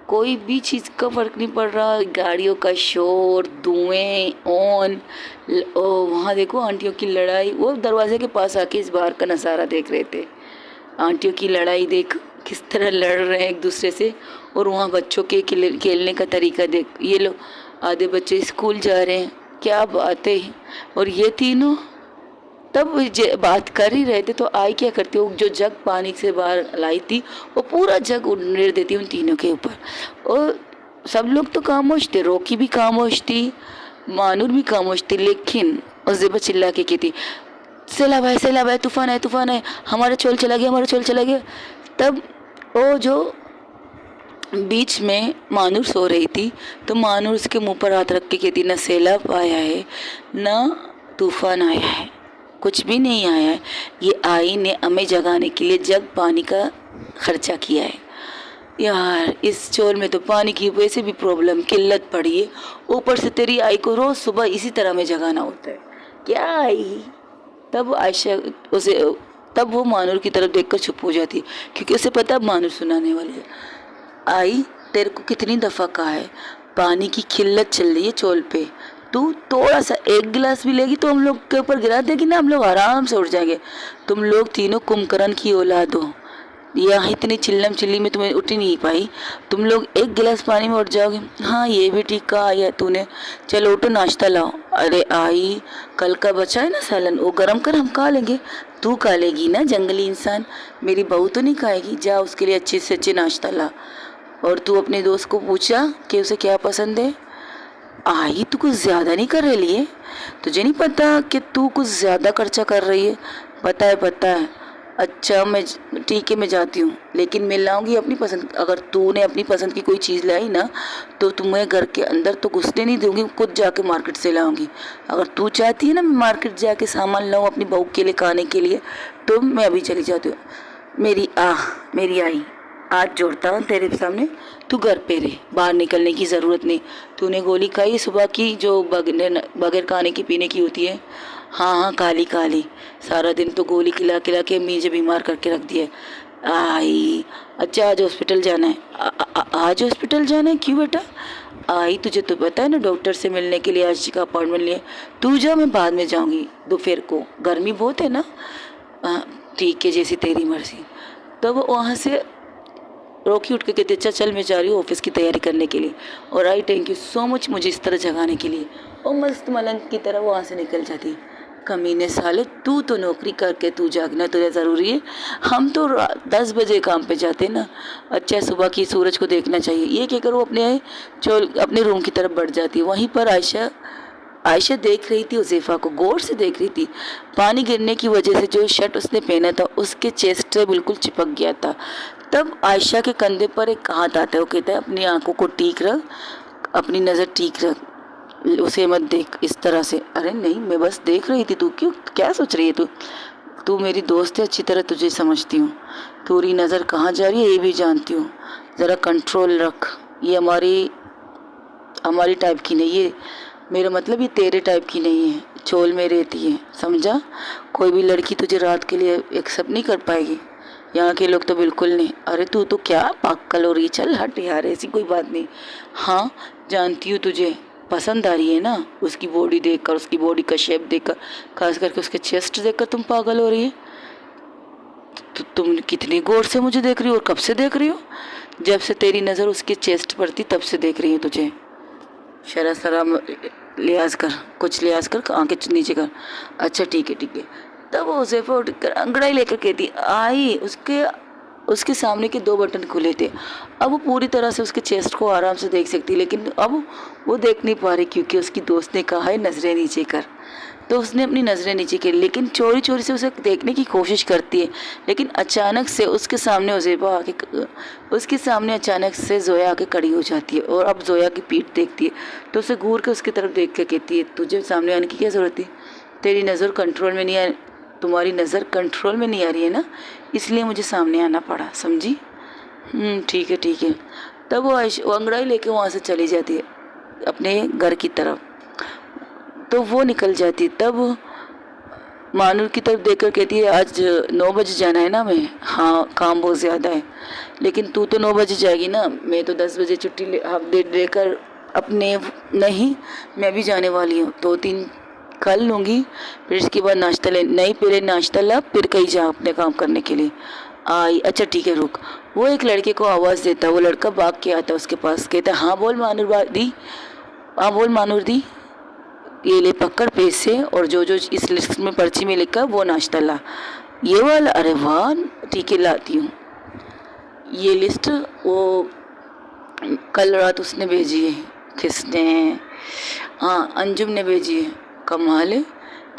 कोई भी चीज़ का फ़र्क नहीं पड़ रहा। गाड़ियों का शोर, धुएं, वहाँ देखो आंटियों की लड़ाई। वो दरवाजे के पास आके इस बार का नज़ारा देख रहे थे। आंटियों की लड़ाई देख, किस तरह लड़ रहे हैं एक दूसरे से, और वहाँ बच्चों के खेलने का तरीका देख। ये लो आधे बच्चे स्कूल जा रहे हैं, क्या बात है। और ये तीनों तब बात कर ही रहे थे, तो आई क्या करती, वो जो जग पानी से बाहर लाई थी वो पूरा जग उड़ेड़ देती उन तीनों के ऊपर। और सब लोग तो खामोश थे, रोकी भी खामोश थी, मानूर भी खामोश थी, लेकिन उज़ैफ़ा चिल्ला के कहती सैलाब है, तूफान है, हमारा चोल चला गया। तब वो जो बीच में मानूर सो रही थी, तो मानूर उसके मुंह पर हाथ रख के कहती, ना सैलाब आया है ना तूफान आया है, कुछ भी नहीं आया है। ये आई ने हमें जगाने के लिए जग पानी का खर्चा किया है। यार इस चोल में तो पानी की वैसे भी प्रॉब्लम किल्लत पड़ी है, ऊपर से तेरी आई को रोज़ सुबह इसी तरह में जगाना होता है। क्या आई तब आयशा उसे तब वो मानूर की तरफ देखकर चुप हो जाती, क्योंकि उसे पता अब मानूर सुनाने वाली है। आई, तेरे को कितनी दफ़ा कहा है, पानी की किल्लत चल रही है चोल पे, तू थोड़ा सा एक गिलास भी लेगी तो हम लोग के ऊपर गिरा देगी ना, हम लोग आराम से उठ जाएंगे। तुम लोग तीनों कुंभकर्ण की औलाद हो, यहाँ इतनी चिल्लम चिल्ली में तुम्हें उठ ही नहीं पाई, तुम लोग एक गिलास पानी में उठ जाओगे। हाँ ये भी ठीक कहा है तूने, चलो उठो नाश्ता लाओ। अरे आई, कल का बचा है ना सालन, वो गरम कर हम खा लेंगे। तू खा लेगी ना जंगली इंसान, मेरी बहू तो नहीं खाएगी। जा उसके लिए अच्छे से अच्छे नाश्ता ला। और तू अपने दोस्त को पूछा कि उसे क्या पसंद है। आई, तू कुछ ज़्यादा नहीं कर रही है, तुझे नहीं पता कि तू कुछ ज़्यादा खर्चा कर रही है। पता है पता है। अच्छा मैं ठीक है, मैं जाती हूँ, लेकिन मैं लाऊंगी अपनी पसंद। अगर तूने अपनी पसंद की कोई चीज़ लाई ना तो तुम्हें घर के अंदर तो घुसने नहीं दूंगी, खुद जाके मार्केट से लाऊंगी। अगर तू चाहती है ना मैं मार्केट जाके सामान लाऊं अपनी बहू के लिए खाने के लिए, तो मैं अभी चली जाती हूँ। मेरी आई, आज जोड़ता हूँ तेरे सामने, तू घर पे रहे, बाहर निकलने की ज़रूरत नहीं। तूने गोली खाई सुबह की जो बगैर खाने की पीने की होती है। हाँ हाँ, काली काली, सारा दिन तो गोली खिला खिला के मुझे बीमार करके रख दिया। आई, अच्छा आज हॉस्पिटल जाना है। आज हॉस्पिटल जाना है, क्यों बेटा। आई, तुझे तो पता है ना डॉक्टर से मिलने के लिए आज का अपॉइंटमेंट लिया। तू जा, मैं बाद में जाऊँगी दोपहर को, गर्मी बहुत है ना। ठीक है, जैसी तेरी मर्जी। तब वहाँ से रोकी उठ के कहते अच्छा चल मैं जा रही हूँ ऑफिस की तैयारी करने के लिए। और आई, थैंक यू सो मच मुझे इस तरह जगाने के लिए। और मस्त मलंग की तरह वहाँ से निकल जाती। कमीने साले, तू तो नौकरी करके तू जागना तुझे ज़रूरी है, हम तो 10 बजे काम पे जाते ना। अच्छा सुबह की सूरज को देखना चाहिए, ये कहकर वो अपने रूम की तरफ बढ़ जाती है। वहीं पर आयशा देख रही थी हुज़ैफ़ा को, गौर से देख रही थी। पानी गिरने की वजह से जो शर्ट उसने पहना था उसके चेस्ट से बिल्कुल चिपक गया था। तब आयशा के कंधे पर एक हाथ आता है, वो कहता है अपनी आंखों को ठीक रख, अपनी नज़र ठीक रख, उसे मत देख इस तरह से। अरे नहीं, मैं बस देख रही थी, तू क्यों क्या सोच रही है। तू मेरी दोस्त है, अच्छी तरह तुझे समझती हूँ, तेरी नज़र कहाँ जा रही है ये भी जानती हूँ, ज़रा कंट्रोल रख। ये हमारी टाइप की नहीं है, मेरा मतलब ये तेरे टाइप की नहीं है, चोल में रहती है, समझा। कोई भी लड़की तुझे रात के लिए एक्सेप्ट नहीं कर पाएगी, यहाँ के लोग तो बिल्कुल नहीं। अरे तू तो क्या पागल हो रही है, चल हट यार, ऐसी कोई बात नहीं। हाँ जानती हूँ तुझे पसंद आ रही है ना, उसकी बॉडी देखकर, उसकी बॉडी का शेप देखकर, खास करके उसके चेस्ट देखकर तुम पागल हो रही है। तो तुम कितनी गौर से मुझे देख रही हो, और कब से देख रही हो। जब से तेरी नज़र उसके चेस्ट पर थी तब से देख रही है तुझे। शर्म लिहाज कर, कुछ लिहाज कर, आंखें नीचे कर। अच्छा ठीक है ठीक है। तब वो हुज़ैफ़ा उठकर अंगड़ाई लेकर कहती आई, उसके सामने के 2 बटन खुले थे। अब वो पूरी तरह से उसके चेस्ट को आराम से देख सकती, लेकिन अब वो देख नहीं पा रही क्योंकि उसकी दोस्त ने कहा है नज़रें नीचे कर। तो उसने अपनी नज़रें नीचे की, लेकिन चोरी चोरी से उसे देखने की कोशिश करती है। लेकिन अचानक से उसके सामने अचानक से जोया आके खड़ी हो जाती है, और अब जोया की पीठ देखती है तो उसे घूर के उसकी तरफ देख के कहती है तुझे सामने आने की क्या ज़रूरत है, तेरी नज़र कंट्रोल में नहीं आ तुम्हारी नज़र कंट्रोल में नहीं आ रही है ना, इसलिए मुझे सामने आना पड़ा, समझी। ठीक है ठीक है। तब वो अंगड़ाई लेके वहाँ से चली जाती है अपने घर की तरफ। तो वो निकल जाती, तब मानूर की तरफ देखकर कहती है आज 9 बजे जाना है ना मैं। हाँ काम बहुत ज़्यादा है, लेकिन तू तो 9 बजे जाएगी ना, मैं तो 10 बजे छुट्टी हाफ डे लेकर अपने नहीं, मैं भी जाने वाली हूँ, 2-3 कल लूँगी, फिर इसके बाद नाश्ता ले नहीं, पहले नाश्ता ला फिर कहीं जा अपने काम करने के लिए। आई, अच्छा ठीक है रुक। वो एक लड़के को आवाज़ देता, वो लड़का भाग के आता उसके पास, कहता हाँ बोल मानूर दी, ये ले पकड़ पैसे, और जो इस लिस्ट में पर्ची में लिखा वो नाश्ता ला, ये वाला। अरे वाह ठीक है लाती हूँ। ये लिस्ट वो कल रात उसने भेजी है। किसने। हाँ अंजुम ने भेजी है। कमाल है,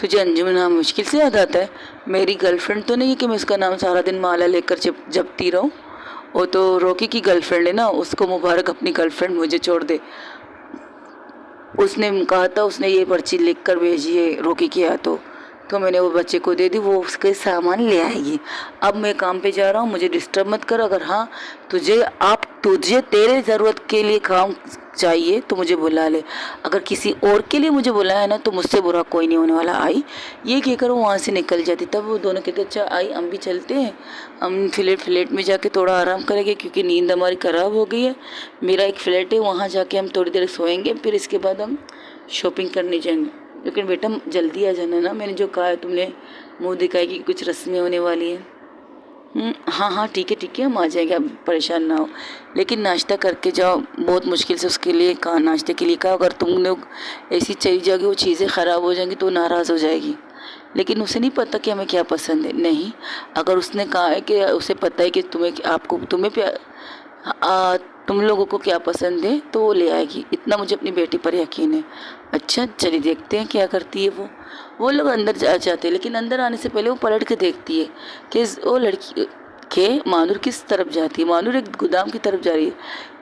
तुझे अंजुम नाम मुश्किल से याद आता है। मेरी गर्लफ्रेंड तो नहीं है कि मैं उसका नाम सारा दिन माला लेकर जपती रहूँ। वो तो रोकी की गर्लफ्रेंड है ना, उसको मुबारक अपनी गर्लफ्रेंड मुझे छोड़ दे। उसने कहा था, उसने ये पर्ची लिख कर भेजी है रोकी के हाथों। तो मैंने वो बच्चे को दे दी, वो उसके सामान ले आएगी। अब मैं काम पे जा रहा हूँ, मुझे डिस्टर्ब मत कर। अगर हाँ तुझे तेरे ज़रूरत के लिए काम चाहिए तो मुझे बुला ले, अगर किसी और के लिए मुझे बुलाया ना तो मुझसे बुरा कोई नहीं होने वाला। आई ये कहकर वो वहाँ से निकल जाती। तब वो दोनों कहते अच्छा आई हम भी चलते हैं, हम फ्लैट में जाके थोड़ा आराम करेंगे क्योंकि नींद हमारी ख़राब हो गई है। मेरा एक फ्लैट है, वहाँ जाके हम थोड़ी देर सोएंगे, फिर इसके बाद हम शॉपिंग करने जाएंगे। लेकिन बेटा जल्दी आ जाना ना, मैंने जो कहा है तुमने मुँह दिखाई कि कुछ रस्में होने वाली हैं। हाँ हाँ ठीक है हम आ जाएंगे, आप परेशान ना हो, लेकिन नाश्ता करके जाओ। बहुत मुश्किल से उसके लिए कहा, नाश्ते के लिए कहा, अगर तुम लोग ऐसी चली जाओगे वो चीज़ें ख़राब हो जाएंगी तो नाराज़ हो जाएगी। लेकिन उसे नहीं पता कि हमें क्या पसंद है। नहीं, अगर उसने कहा है कि उसे पता है कि तुम लोगों को क्या पसंद है तो वो ले आएगी, इतना मुझे अपनी बेटी पर यकीन है। अच्छा चलिए देखते हैं क्या करती है वो लोग अंदर जाते हैं, लेकिन अंदर आने से पहले वो पलट के देखती है कि वो लड़की के मानूर किस तरफ जाती है। मानूर एक गोदाम की तरफ जा रही है,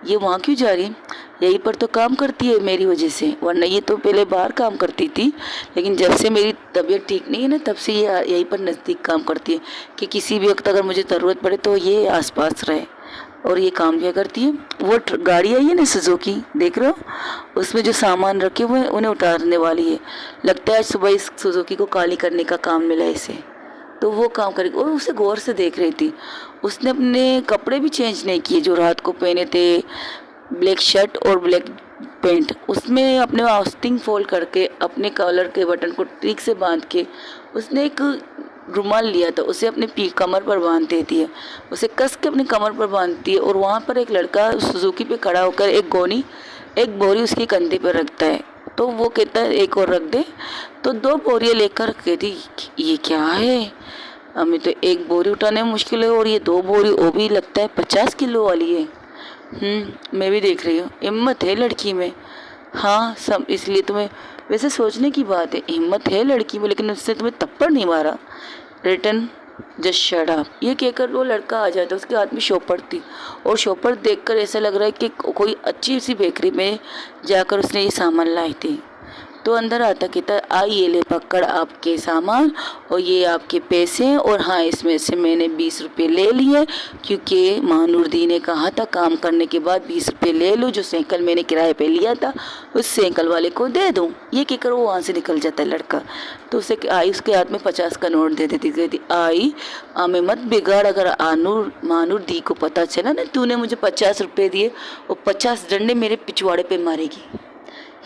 ये वहाँ क्यों जा रही है? यहीं पर तो काम करती है मेरी वजह से, वरना ये तो पहले बाहर काम करती थी, लेकिन जब से मेरी तबीयत ठीक नहीं है ना तब से ये यहीं पर नज़दीक काम करती है कि किसी भी वक्त अगर मुझे ज़रूरत पड़े तो ये आसपास रहे। और ये काम क्या करती है, वो गाड़ी आई है ना सुजुकी, देख रहे हो उसमें जो सामान रखे हुए हैं उन्हें उतारने वाली है। लगता है आज सुबह इस सुजुकी को काली करने का काम मिला इसे, तो वो काम करेगी। और उसे गौर से देख रही थी, उसने अपने कपड़े भी चेंज नहीं किए जो रात को पहने थे, ब्लैक शर्ट और ब्लैक पैंट। उसमें अपने आस्तीन फोल्ड करके अपने कॉलर के बटन को ठीक से बांध के उसने एक रुमाल लिया था, उसे अपने कमर पर बांध देती है, उसे कस के अपनी कमर पर बांधती है। और वहाँ पर एक लड़का सुजुकी पे खड़ा होकर एक बोरी उसके कंधे पर रखता है, तो वो कहता है एक और रख दे, तो 2 बोरियाँ लेकर कहती ये क्या है, हमें तो एक बोरी उठाने में मुश्किल है और ये 2 बोरी, वो भी लगता है 50 किलो वाली है। मैं भी देख रही हूँ हिम्मत है लड़की में। हाँ सब इसलिए तुम्हें वैसे सोचने की बात है, हिम्मत है लड़की में, लेकिन उससे तुम्हें थप्पड़ नहीं मारा। रिटर्न जस्ट शट अप, ये कहकर वो लड़का आ जाता है, उसके हाथ में शॉपर थी और शॉपर देखकर ऐसा लग रहा है कि कोई अच्छी सी बेकरी में जाकर उसने ये सामान लाई थी। तो अंदर आता कहता आई ये ले पकड़ आपके सामान और ये आपके पैसे, और हाँ इसमें से मैंने 20 रुपये ले लिए क्योंकि मानूर दी ने कहा था काम करने के बाद 20 रुपये ले लो, जो साइकिल मैंने किराए पे लिया था उस साइकिल वाले को दे दूँ। ये कहकर वो वहाँ से निकल जाता है लड़का। तो उसे आई उसके हाथ में 50 का नोट दे देती, कहती आई हमें मत बिगाड़, अगर मानूर दी को पता चला ना तूने मुझे 50 रुपये दिए और 50 डंडे मेरे पिछवाड़े पे मारेगी।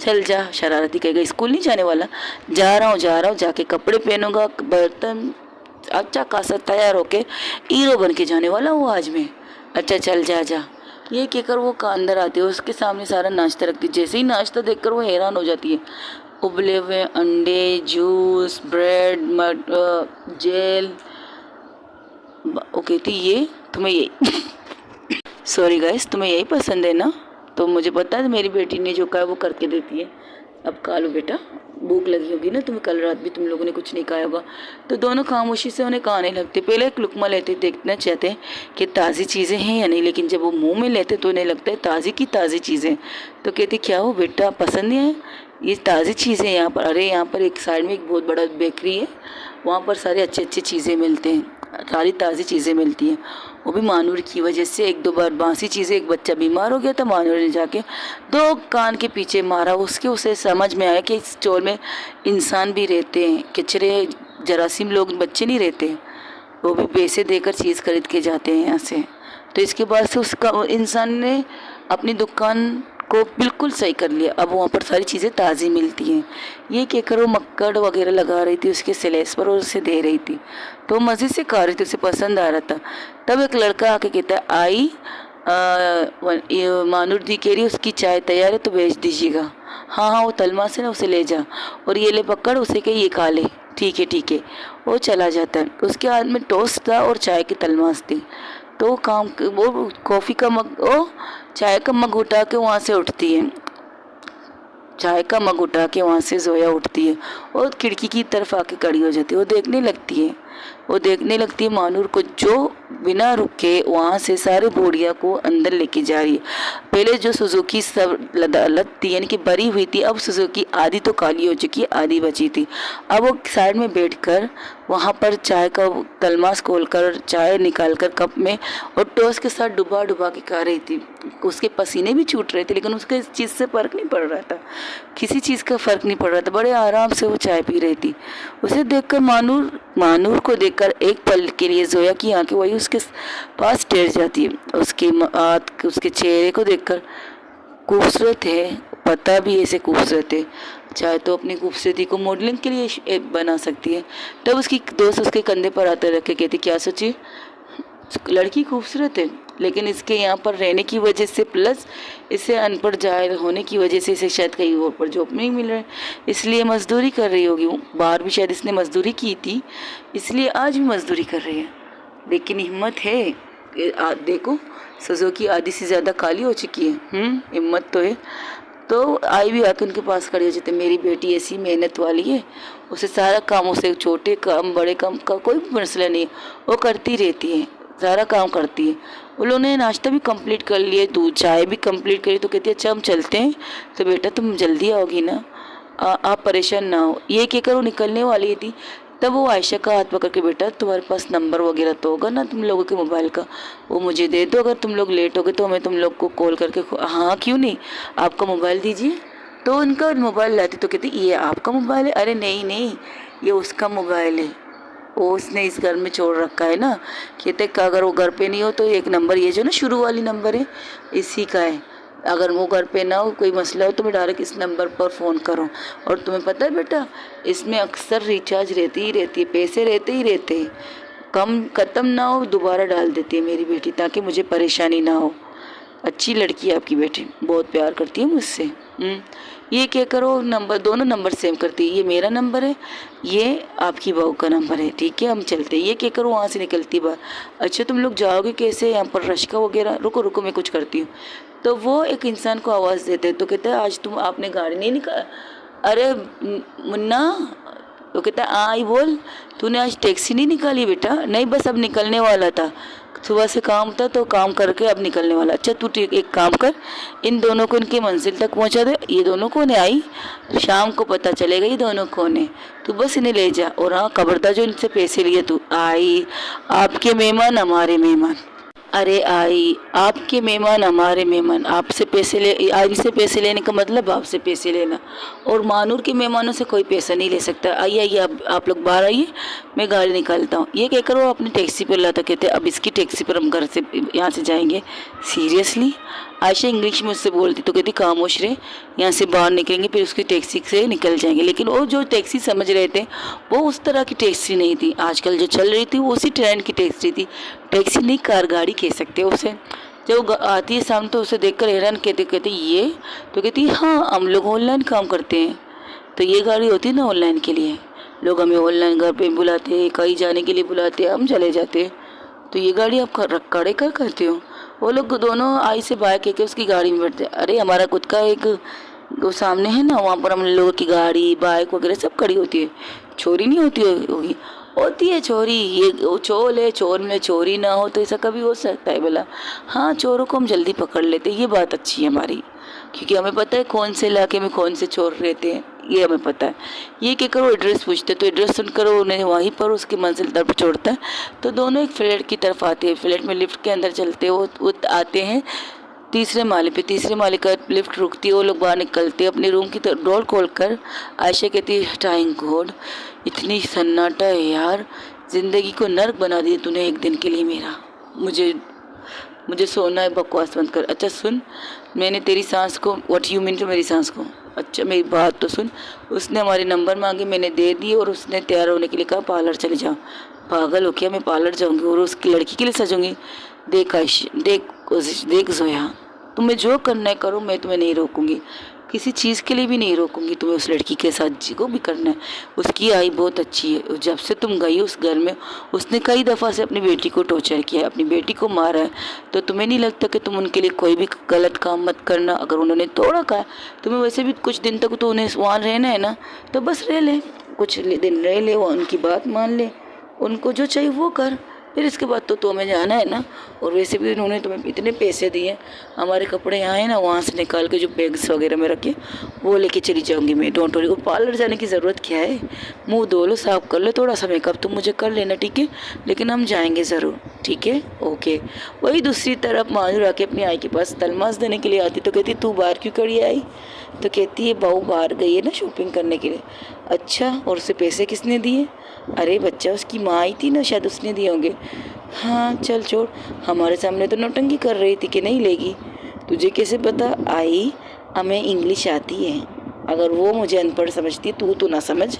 चल जा, शरारती कहेगा स्कूल नहीं जाने वाला, जा रहा हूँ जाके कपड़े पहनूंगा, बर्तन अच्छा खासा तैयार होके हीरो बन के जाने वाला हूँ आज मैं। अच्छा चल जा। ये कहकर वो अंदर आती है, उसके सामने सारा नाश्ता रखती है। जैसे ही नाश्ता देखकर वो हैरान हो जाती है, उबले हुए अंडे, जूस, ब्रेड, जेल। वो कहती ये तुम्हें यही सॉरी गाइस तुम्हें यही पसंद है ना, तो मुझे पता है मेरी बेटी ने जो कहा वो करके देती है। अब खा लो बेटा, भूख लगी होगी ना तुम्हें, कल रात भी तुम लोगों ने कुछ नहीं खाया होगा। तो दोनों खामोशी से उन्हें खाने लगते। पहले एक लुकमा लेते, देखना चाहते कि ताज़ी चीज़ें हैं या नहीं, लेकिन जब वो मुंह में लेते तो उन्हें लगता है ताज़ी की ताज़ी चीज़ें। तो कहते क्या हो बेटा पसंद नहीं है, ये ताज़ी चीज़ें यहाँ पर। अरे यहाँ पर एक साइड में एक बहुत बड़ा बेकरी है, वहाँ पर सारी अच्छी चीज़ें मिलते हैं, सारी ताज़ी चीज़ें मिलती हैं। वो भी मानूर की वजह से 1-2 बार बासी चीज़ें, एक बच्चा बीमार हो गया था, मानूर ने जाके 2 कान के पीछे मारा, उसे समझ में आया कि इस स्टोर में इंसान भी रहते हैं, किचरे जरासीम लोग बच्चे नहीं रहते, वो भी पैसे देकर चीज़ खरीद के जाते हैं यहाँ से। तो इसके बाद से उसका इंसान ने अपनी दुकान को बिल्कुल सही कर लिया, अब वहाँ पर सारी चीज़ें ताज़ी मिलती हैं। ये कहकर वो मक्कड़ वगैरह लगा रही थी उसके स्लेस पर और उसे दे रही थी, तो मज़े से खा रही थी, उसे पसंद आ रहा था। तब एक लड़का आके कहता है आई मानूर दी कह रही उसकी चाय तैयार है तो भेज दीजिएगा। हाँ वो तलमा से ना उसे ले जा और ये ले पकड़, उसे कह ये खा ले। ठीक है वो चला जाता है। उसके हाथ में टोस्ट था और चाय की तलमास थी, तो वो कॉफ़ी का मग चाय का मग उठा के वहाँ से उठती है, चाय का मग उठा के वहाँ से जोया उठती है और खिड़की की तरफ आके खड़ी हो जाती है। वो देखने लगती है वो देखने लगती है मानूर को, जो बिना रुके वहाँ से सारे बोरिया को अंदर लेके जा रही है। पहले जो सुजुकी सब लद थी यानी कि भरी हुई थी, अब सुजुकी आधी तो खाली हो चुकी है, आधी बची थी। अब वो साइड में बैठकर वहाँ पर चाय का तलमास खोलकर चाय निकालकर कप में और टोस्ट के साथ डुबा डुबा के खा रही थी। उसके पसीने भी छूट रहे थे लेकिन उसके इस चीज़ से फ़र्क नहीं पड़ रहा था, किसी चीज़ का फ़र्क नहीं पड़ रहा था। बड़े आराम से वो चाय पी रही थी। उसे देखकर मानूर को देखकर एक पल के लिए जोया की आंखें वही उसके पास टेर जाती है। उसके चेहरे को देखकर खूबसूरत है, पता भी ऐसे खूबसूरत है, चाहे तो अपनी खूबसूरती को मॉडलिंग के लिए बना सकती है। तब उसकी दोस्त उसके कंधे पर आते रख के कहती, क्या सोची, लड़की खूबसूरत है लेकिन इसके यहाँ पर रहने की वजह से प्लस इसे अनपढ़ जाहिर होने की वजह से इसे शायद कहीं और पर जॉब नहीं मिल रहा है, इसलिए मजदूरी कर रही होगी। बाहर भी शायद इसने मजदूरी की थी, इसलिए आज भी मजदूरी कर रही है। लेकिन हिम्मत है, देखो सुजुकी आधी से ज़्यादा खाली हो चुकी है। हिम्मत तो है। तो आई भी आके उनके पास खड़ी हो जाती, मेरी बेटी ऐसी मेहनत वाली है, उसे सारा काम, उसे छोटे काम बड़े काम का कोई मसला नहीं है, वो करती रहती है, सारा काम करती है। उन्होंने नाश्ता भी कंप्लीट कर लिया, दूध चाय भी कंप्लीट करी। तो कहती है अच्छा हम चलते हैं। तो बेटा तुम जल्दी आओगी ना, आप परेशान ना हो, ये कहकर वो निकलने वाली थी। तब वो आयशा का हाथ पकड़ के, बेटा तुम्हारे पास नंबर वगैरह तो होगा ना तुम लोगों के मोबाइल का, वो मुझे दे दो, अगर तुम लोग लेट हो गए तो मैं तुम लोग को कॉल करके। हाँ क्यों नहीं, आपका मोबाइल दीजिए। तो उनका मोबाइल लाती तो कहती ये आपका मोबाइल है। अरे नहीं नहीं, ये उसका मोबाइल है, वो उसने इस घर में छोड़ रखा है ना। कहते अगर वो घर पे नहीं हो तो एक नंबर ये जो ना शुरू वाली नंबर है इसी का है, अगर वो घर पे ना हो कोई मसला हो तो मैं डायरेक्ट इस नंबर पर फ़ोन करूं। और तुम्हें पता है बेटा इसमें अक्सर रिचार्ज रहती ही रहती है, पैसे रहते ही रहते हैं, कम ख़त्म ना हो दोबारा डाल देती है मेरी बेटी, ताकि मुझे परेशानी ना हो। अच्छी लड़की है आपकी बेटी, बहुत प्यार करती है मुझसे। ये क्या करो, नंबर दोनों नंबर सेव करती है, ये मेरा नंबर है, ये आपकी बहू का नंबर है, ठीक है हम चलते हैं। ये क्या करो, वहाँ से निकलती बाहर। अच्छा तुम लोग जाओगे कैसे, यहाँ पर रश्का वगैरह, रुको रुको मैं कुछ करती हूँ। तो वो एक इंसान को आवाज़ देते तो कहता है आज तुम आपने गाड़ी नहीं निकाल, अरे मुन्ना, तो कहता है आई बोल, तूने आज टैक्सी नहीं निकाली बेटा। नहीं बस अब निकलने वाला था, सुबह से काम था तो काम करके अब निकलने वाला। अच्छा तू एक काम कर, इन दोनों को इनकी मंजिल तक पहुंचा दे। ये दोनों कौन है, आई शाम को पता चलेगा ये दोनों कौन है, तू बस इन्हें ले जा। और हाँ खबरदार जो इनसे पैसे लिए तू, आई आपके मेहमान हमारे मेहमान, अरे आई आपके मेहमान हमारे मेहमान, आपसे पैसे ले, इनसे पैसे लेने का मतलब आपसे पैसे लेना, और मानूर के मेहमानों से कोई पैसा नहीं ले सकता। आइए आइए आप लोग बाहर आइए, मैं गाड़ी निकालता हूँ। ये कहकर वो अपनी टैक्सी पर लाता, कहते अब इसकी टैक्सी पर हम घर से यहाँ से जाएंगे। सीरियसली आयशा इंग्लिश में उससे बोलती तो कहती खामोश रहे, यहाँ से बाहर निकलेंगे फिर उसकी टैक्सी से निकल जाएंगे। लेकिन वो जो टैक्सी समझ रहे थे वो उस तरह की टैक्सी नहीं थी, आजकल जो चल रही थी वो उसी ट्रेंड की टैक्सी थी। टैक्सी नहीं कार गाड़ी कह सकते उसे। जब वो आती है सामने तो उसे देखकर हैरान कहते कहते ये, तो कहती हाँ हम लोग ऑनलाइन काम करते हैं, तो ये गाड़ी होती है ना ऑनलाइन के लिए, लोग हमें ऑनलाइन घर पे बुलाते हैं, कहीं जाने के लिए बुलाते हैं, हम चले जाते हैं, तो ये गाड़ी आप खड़े कर करते हो। वो लोग दोनों आई से बाइक के उसकी गाड़ी में बैठते, अरे हमारा खुद का एक वो सामने है ना, वहाँ पर हम लोगों की गाड़ी बाइक वगैरह सब खड़ी होती है। चोरी नहीं होती होगी, होती है चोरी, ये वो चोर है, चोर में चोरी ना हो तो ऐसा कभी हो सकता है बोला। हाँ चोरों को हम जल्दी पकड़ लेते हैं, ये बात अच्छी है हमारी, क्योंकि हमें पता है कौन से इलाके में कौन से चोर रहते हैं, ये हमें पता है। ये क्या करो एड्रेस पूछते तो एड्रेस सुनकर उन्हें वहीं पर उसकी मंजिल तरफ छोड़ता है। तो दोनों एक फ्लैट की तरफ आते हैं, फ्लैट में लिफ्ट के अंदर चलते वो आते हैं तीसरे माले पे। तीसरे माले का लिफ्ट रुकती है, वो लोग बाहर निकलते हैं अपने रूम की तरफ, डोर खोल कर आयशा कहती है थैंक गॉड, इतनी सन्नाटा है यार, ज़िंदगी को नर्क बना दिया तूने एक दिन के लिए मेरा, मुझे सोना है, बकवास बंद कर। अच्छा सुन, मैंने तेरी सांस को, व्हाट यू मीन टू मेरी सांस को, अच्छा मेरी बात तो सुन, उसने हमारे नंबर मांगे, मैंने दे दिए और उसने तैयार होने के लिए कहा पार्लर चले जाओ। पागल हो क्या, मैं पार्लर जाऊंगी और उसकी लड़की के लिए सजूंगी? देख आयशा, देख जोया, तुम्हें जो करना है करो, मैं तुम्हें नहीं रोकूंगी, किसी चीज़ के लिए भी नहीं रोकूंगी, तुम्हें उस लड़की के साथ जो भी करना है। उसकी आई बहुत अच्छी है, जब से तुम गई उस घर में उसने कई दफ़ा से अपनी बेटी को टॉर्चर किया है, अपनी बेटी को मारा है, तो तुम्हें नहीं लगता कि तुम उनके लिए कोई भी गलत काम मत करना? अगर उन्होंने तोड़ा कहा तुम्हें, वैसे भी कुछ दिन तक तो उन्हें वहाँ रहना है ना, तो बस रह ले, कुछ दिन रह ले, वो उनकी बात मान ले, उनको जो चाहिए वो कर, फिर इसके बाद तो हमें जाना है ना। और वैसे भी उन्होंने तुम्हें इतने पैसे दिए, हमारे कपड़े यहाँ है ना, वहाँ से निकाल के जो बैग्स वगैरह में रखे वो लेके चली जाऊँगी मैं, डोंट वरी। और पार्लर जाने की ज़रूरत क्या है, मुंह धो लो, साफ कर लो, थोड़ा सा मेकअप तुम मुझे कर लेना, ठीक है, लेकिन हम जाएंगे ज़रूर, ठीक है, ओके। वही दूसरी तरफ मानू आके अपनी आई के पास तलमास देने के लिए आती, तो कहती तू बाहर क्यों खड़ी आई, तो कहती है बहू बाहर गई है ना शॉपिंग करने के लिए। अच्छा, और उसे पैसे किसने दिए, अरे बच्चा उसकी माँ आई थी ना, शायद उसने दिए होंगे। हाँ चल छोड़, हमारे सामने तो नौटंकी कर रही थी कि नहीं लेगी, तुझे कैसे पता, आई हमें इंग्लिश आती है, अगर वो मुझे अनपढ़ समझती तू तो ना समझ,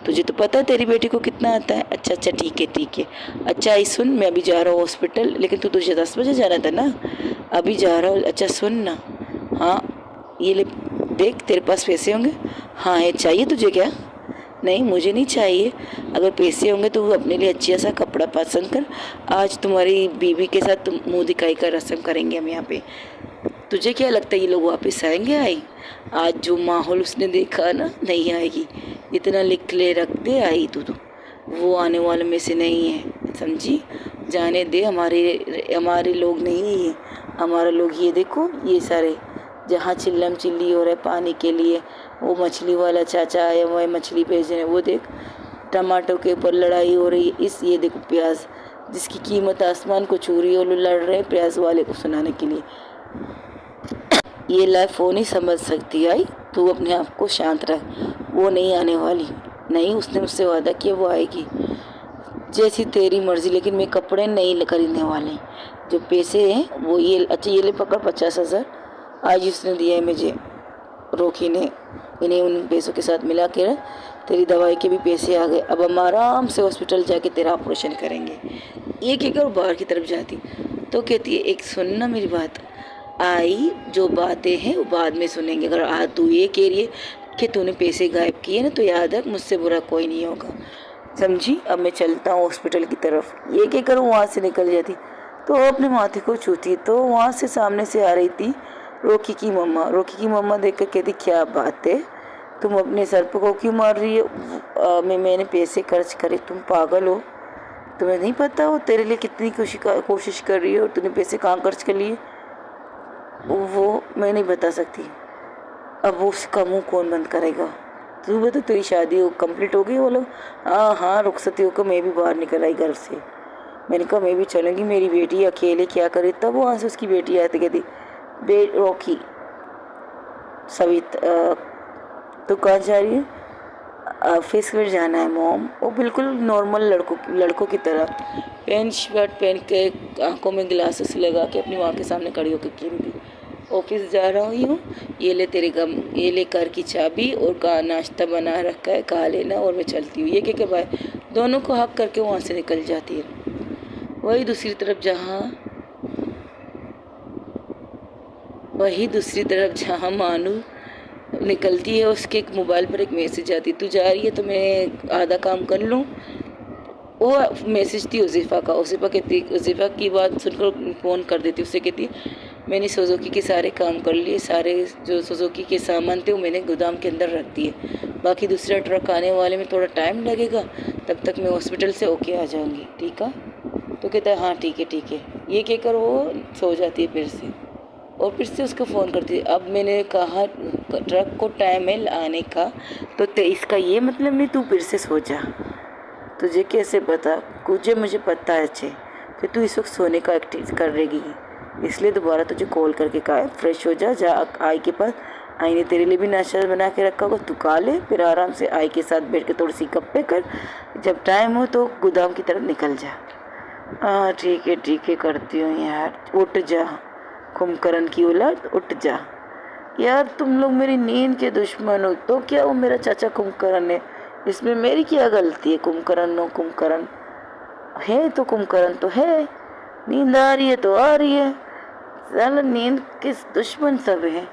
तुझे तो पता है तेरी बेटी को कितना आता है। अच्छा अच्छा ठीक है ठीक है। अच्छा आई सुन, मैं अभी जा रहा हूँ हॉस्पिटल, लेकिन तू तुझे 10 बजे जाना था ना, अभी जा रहा हूँ। अच्छा सुन ना, हाँ ये ले देख, तेरे पास पैसे होंगे, हाँ है, चाहिए तुझे क्या, नहीं मुझे नहीं चाहिए, अगर पैसे होंगे तो अपने लिए अच्छा सा कपड़ा पसंद कर, आज तुम्हारी बीवी के साथ तुम मुँह दिखाई का रस्म करेंगे हम यहाँ पे। तुझे क्या लगता है ये लोग वापस आएंगे, आई आज जो माहौल उसने देखा ना, नहीं आएगी, इतना लिख ले रख दे आई तू तो, वो आने वाले में से नहीं है, समझी, जाने दे, हमारे लोग नहीं है, हमारे लोग ये देखो, ये सारे जहाँ चिल्लम चिल्ली हो रहा है पानी के लिए, वो मछली वाला चाचा आया हुआ है मछली भेजने, वो देख टमाटो के ऊपर लड़ाई हो रही है, ये देखो प्याज जिसकी कीमत आसमान को छू रही है, वो लड़ रहे हैं प्याज वाले को सुनाने के लिए। ये लाइफ वो नहीं समझ सकती, आई तू अपने आप को शांत रख, वो नहीं आने वाली, नहीं उसने मुझसे वादा किया वो आएगी, जैसी तेरी मर्जी, लेकिन मैं कपड़े नहीं खरीदने वाले, जो पैसे हैं वो ये, अच्छा ये ले पकड़ 50,000, आज उसने दिया है मुझे, रोकी ने, इन्हें उन पैसों के साथ मिला के तेरी दवाई के भी पैसे आ गए, अब हम आराम से हॉस्पिटल जाके तेरा ऑपरेशन करेंगे। एक एक और बाहर की तरफ जाती तो कहती है एक सुनना मेरी बात, आई जो बातें हैं वो बाद में सुनेंगे, अगर आज तू ये कह रही है कि तूने पैसे गायब किए ना, तो याद रख मुझसे बुरा कोई नहीं होगा, समझी। अब मैं चलता हूँ हॉस्पिटल की तरफ, ये कह कर वहाँ से निकल जाती तो अपने माथे को छूती, तो वहाँ से सामने से आ रही थी रोकी की मम्मा। रोकी की मम्मा देख कर कहती क्या बात है, तुम अपने सर पर को क्यों मार रही है, मैंने पैसे खर्च करे, तुम पागल हो, तुम्हें नहीं पता वो तेरे लिए कितनी कोशिश कर रही है, और तूने पैसे कहाँ खर्च कर लिए, वो मैं नहीं बता सकती, अब वो उसका मुंह कौन बंद करेगा, तू बता, तेरी शादी कंप्लीट हो गई, वो लोग हाँ हाँ रुखसती होकर मैं भी बाहर निकल आई घर से, मैंने कहा मैं भी चलूँगी, मेरी बेटी अकेले क्या करे, तब वहाँ से उसकी बेटी आती कहती रोकी सवित तो कहाँ जा रही है, ऑफिस में जाना है मॉम, वो बिल्कुल नॉर्मल लड़कों की तरह पैंट शर्ट पहन के आंखों में ग्लासेस लगा के अपनी माँ के सामने खड़ी होकर की थी, ऑफिस जा रहा हूँ, ये ले तेरे गम, ये ले कार की चाबी और का नाश्ता बना रखा है, खा लेना और मैं चलती हूँ, ये क्या भाई, दोनों को हक करके वहाँ से निकल जाती है। वही दूसरी तरफ जहाँ मानू निकलती है, उसके एक मोबाइल पर एक मैसेज आती, तू जा रही है तो मैं आधा काम कर लूँ, वो मैसेज थी उज़ैफ़ा का। उज़ैफ़ा कहती, उज़ैफ़ा की बात सुनकर फ़ोन कर देती, उससे कहती मैंने सुजुकी के सारे काम कर लिए, सारे जो सुजुकी के सामान थे वो मैंने गोदाम के अंदर रख दिए, बाकी दूसरा ट्रक आने वाले में थोड़ा टाइम लगेगा, तब तक मैं हॉस्पिटल से होके आ जाऊँगी, ठीक है। तो कहता है हाँ ठीक है, ये कहकर वो सो जाती है फिर से, और फिर से उसको फ़ोन करती है, अब मैंने कहा ट्रक को टाइम है आने का, तो इसका ये मतलब नहीं तू फिर से सो जा, तुझे कैसे पता, मुझे पता है अच्छे कि तू इस वक्त सोने का एक्टिव कर रहेगी, इसलिए दोबारा तुझे कॉल करके कहा फ्रेश हो जा, आई के पास, आई ने तेरे लिए भी नाश्ता बना के रखा होगा, तू खा ले, फिर आराम से आई के साथ बैठ के थोड़ी सी गप्पे कर, जब टाइम हो तो गोदाम की तरफ निकल जा। हाँ ठीक है करती हूँ यार, उठ जा कुंभकर्ण की औलाद, उठ जा यार, तुम लोग मेरी नींद के दुश्मन हो, तो क्या वो मेरा चाचा कुंभकर्ण है, इसमें मेरी क्या गलती है, कुंभकर्ण है तो कुंभकर्ण तो है, नींद आ रही है तो आ रही है, साला नींद किस दुश्मन सब है,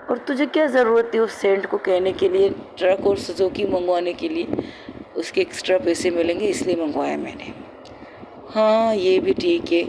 और तुझे क्या ज़रूरत है उस सेंट को कहने के लिए, ट्रक और सुजुकी मंगवाने के लिए उसके एक्स्ट्रा पैसे मिलेंगे इसलिए मंगवाया मैंने। हाँ ये भी ठीक है,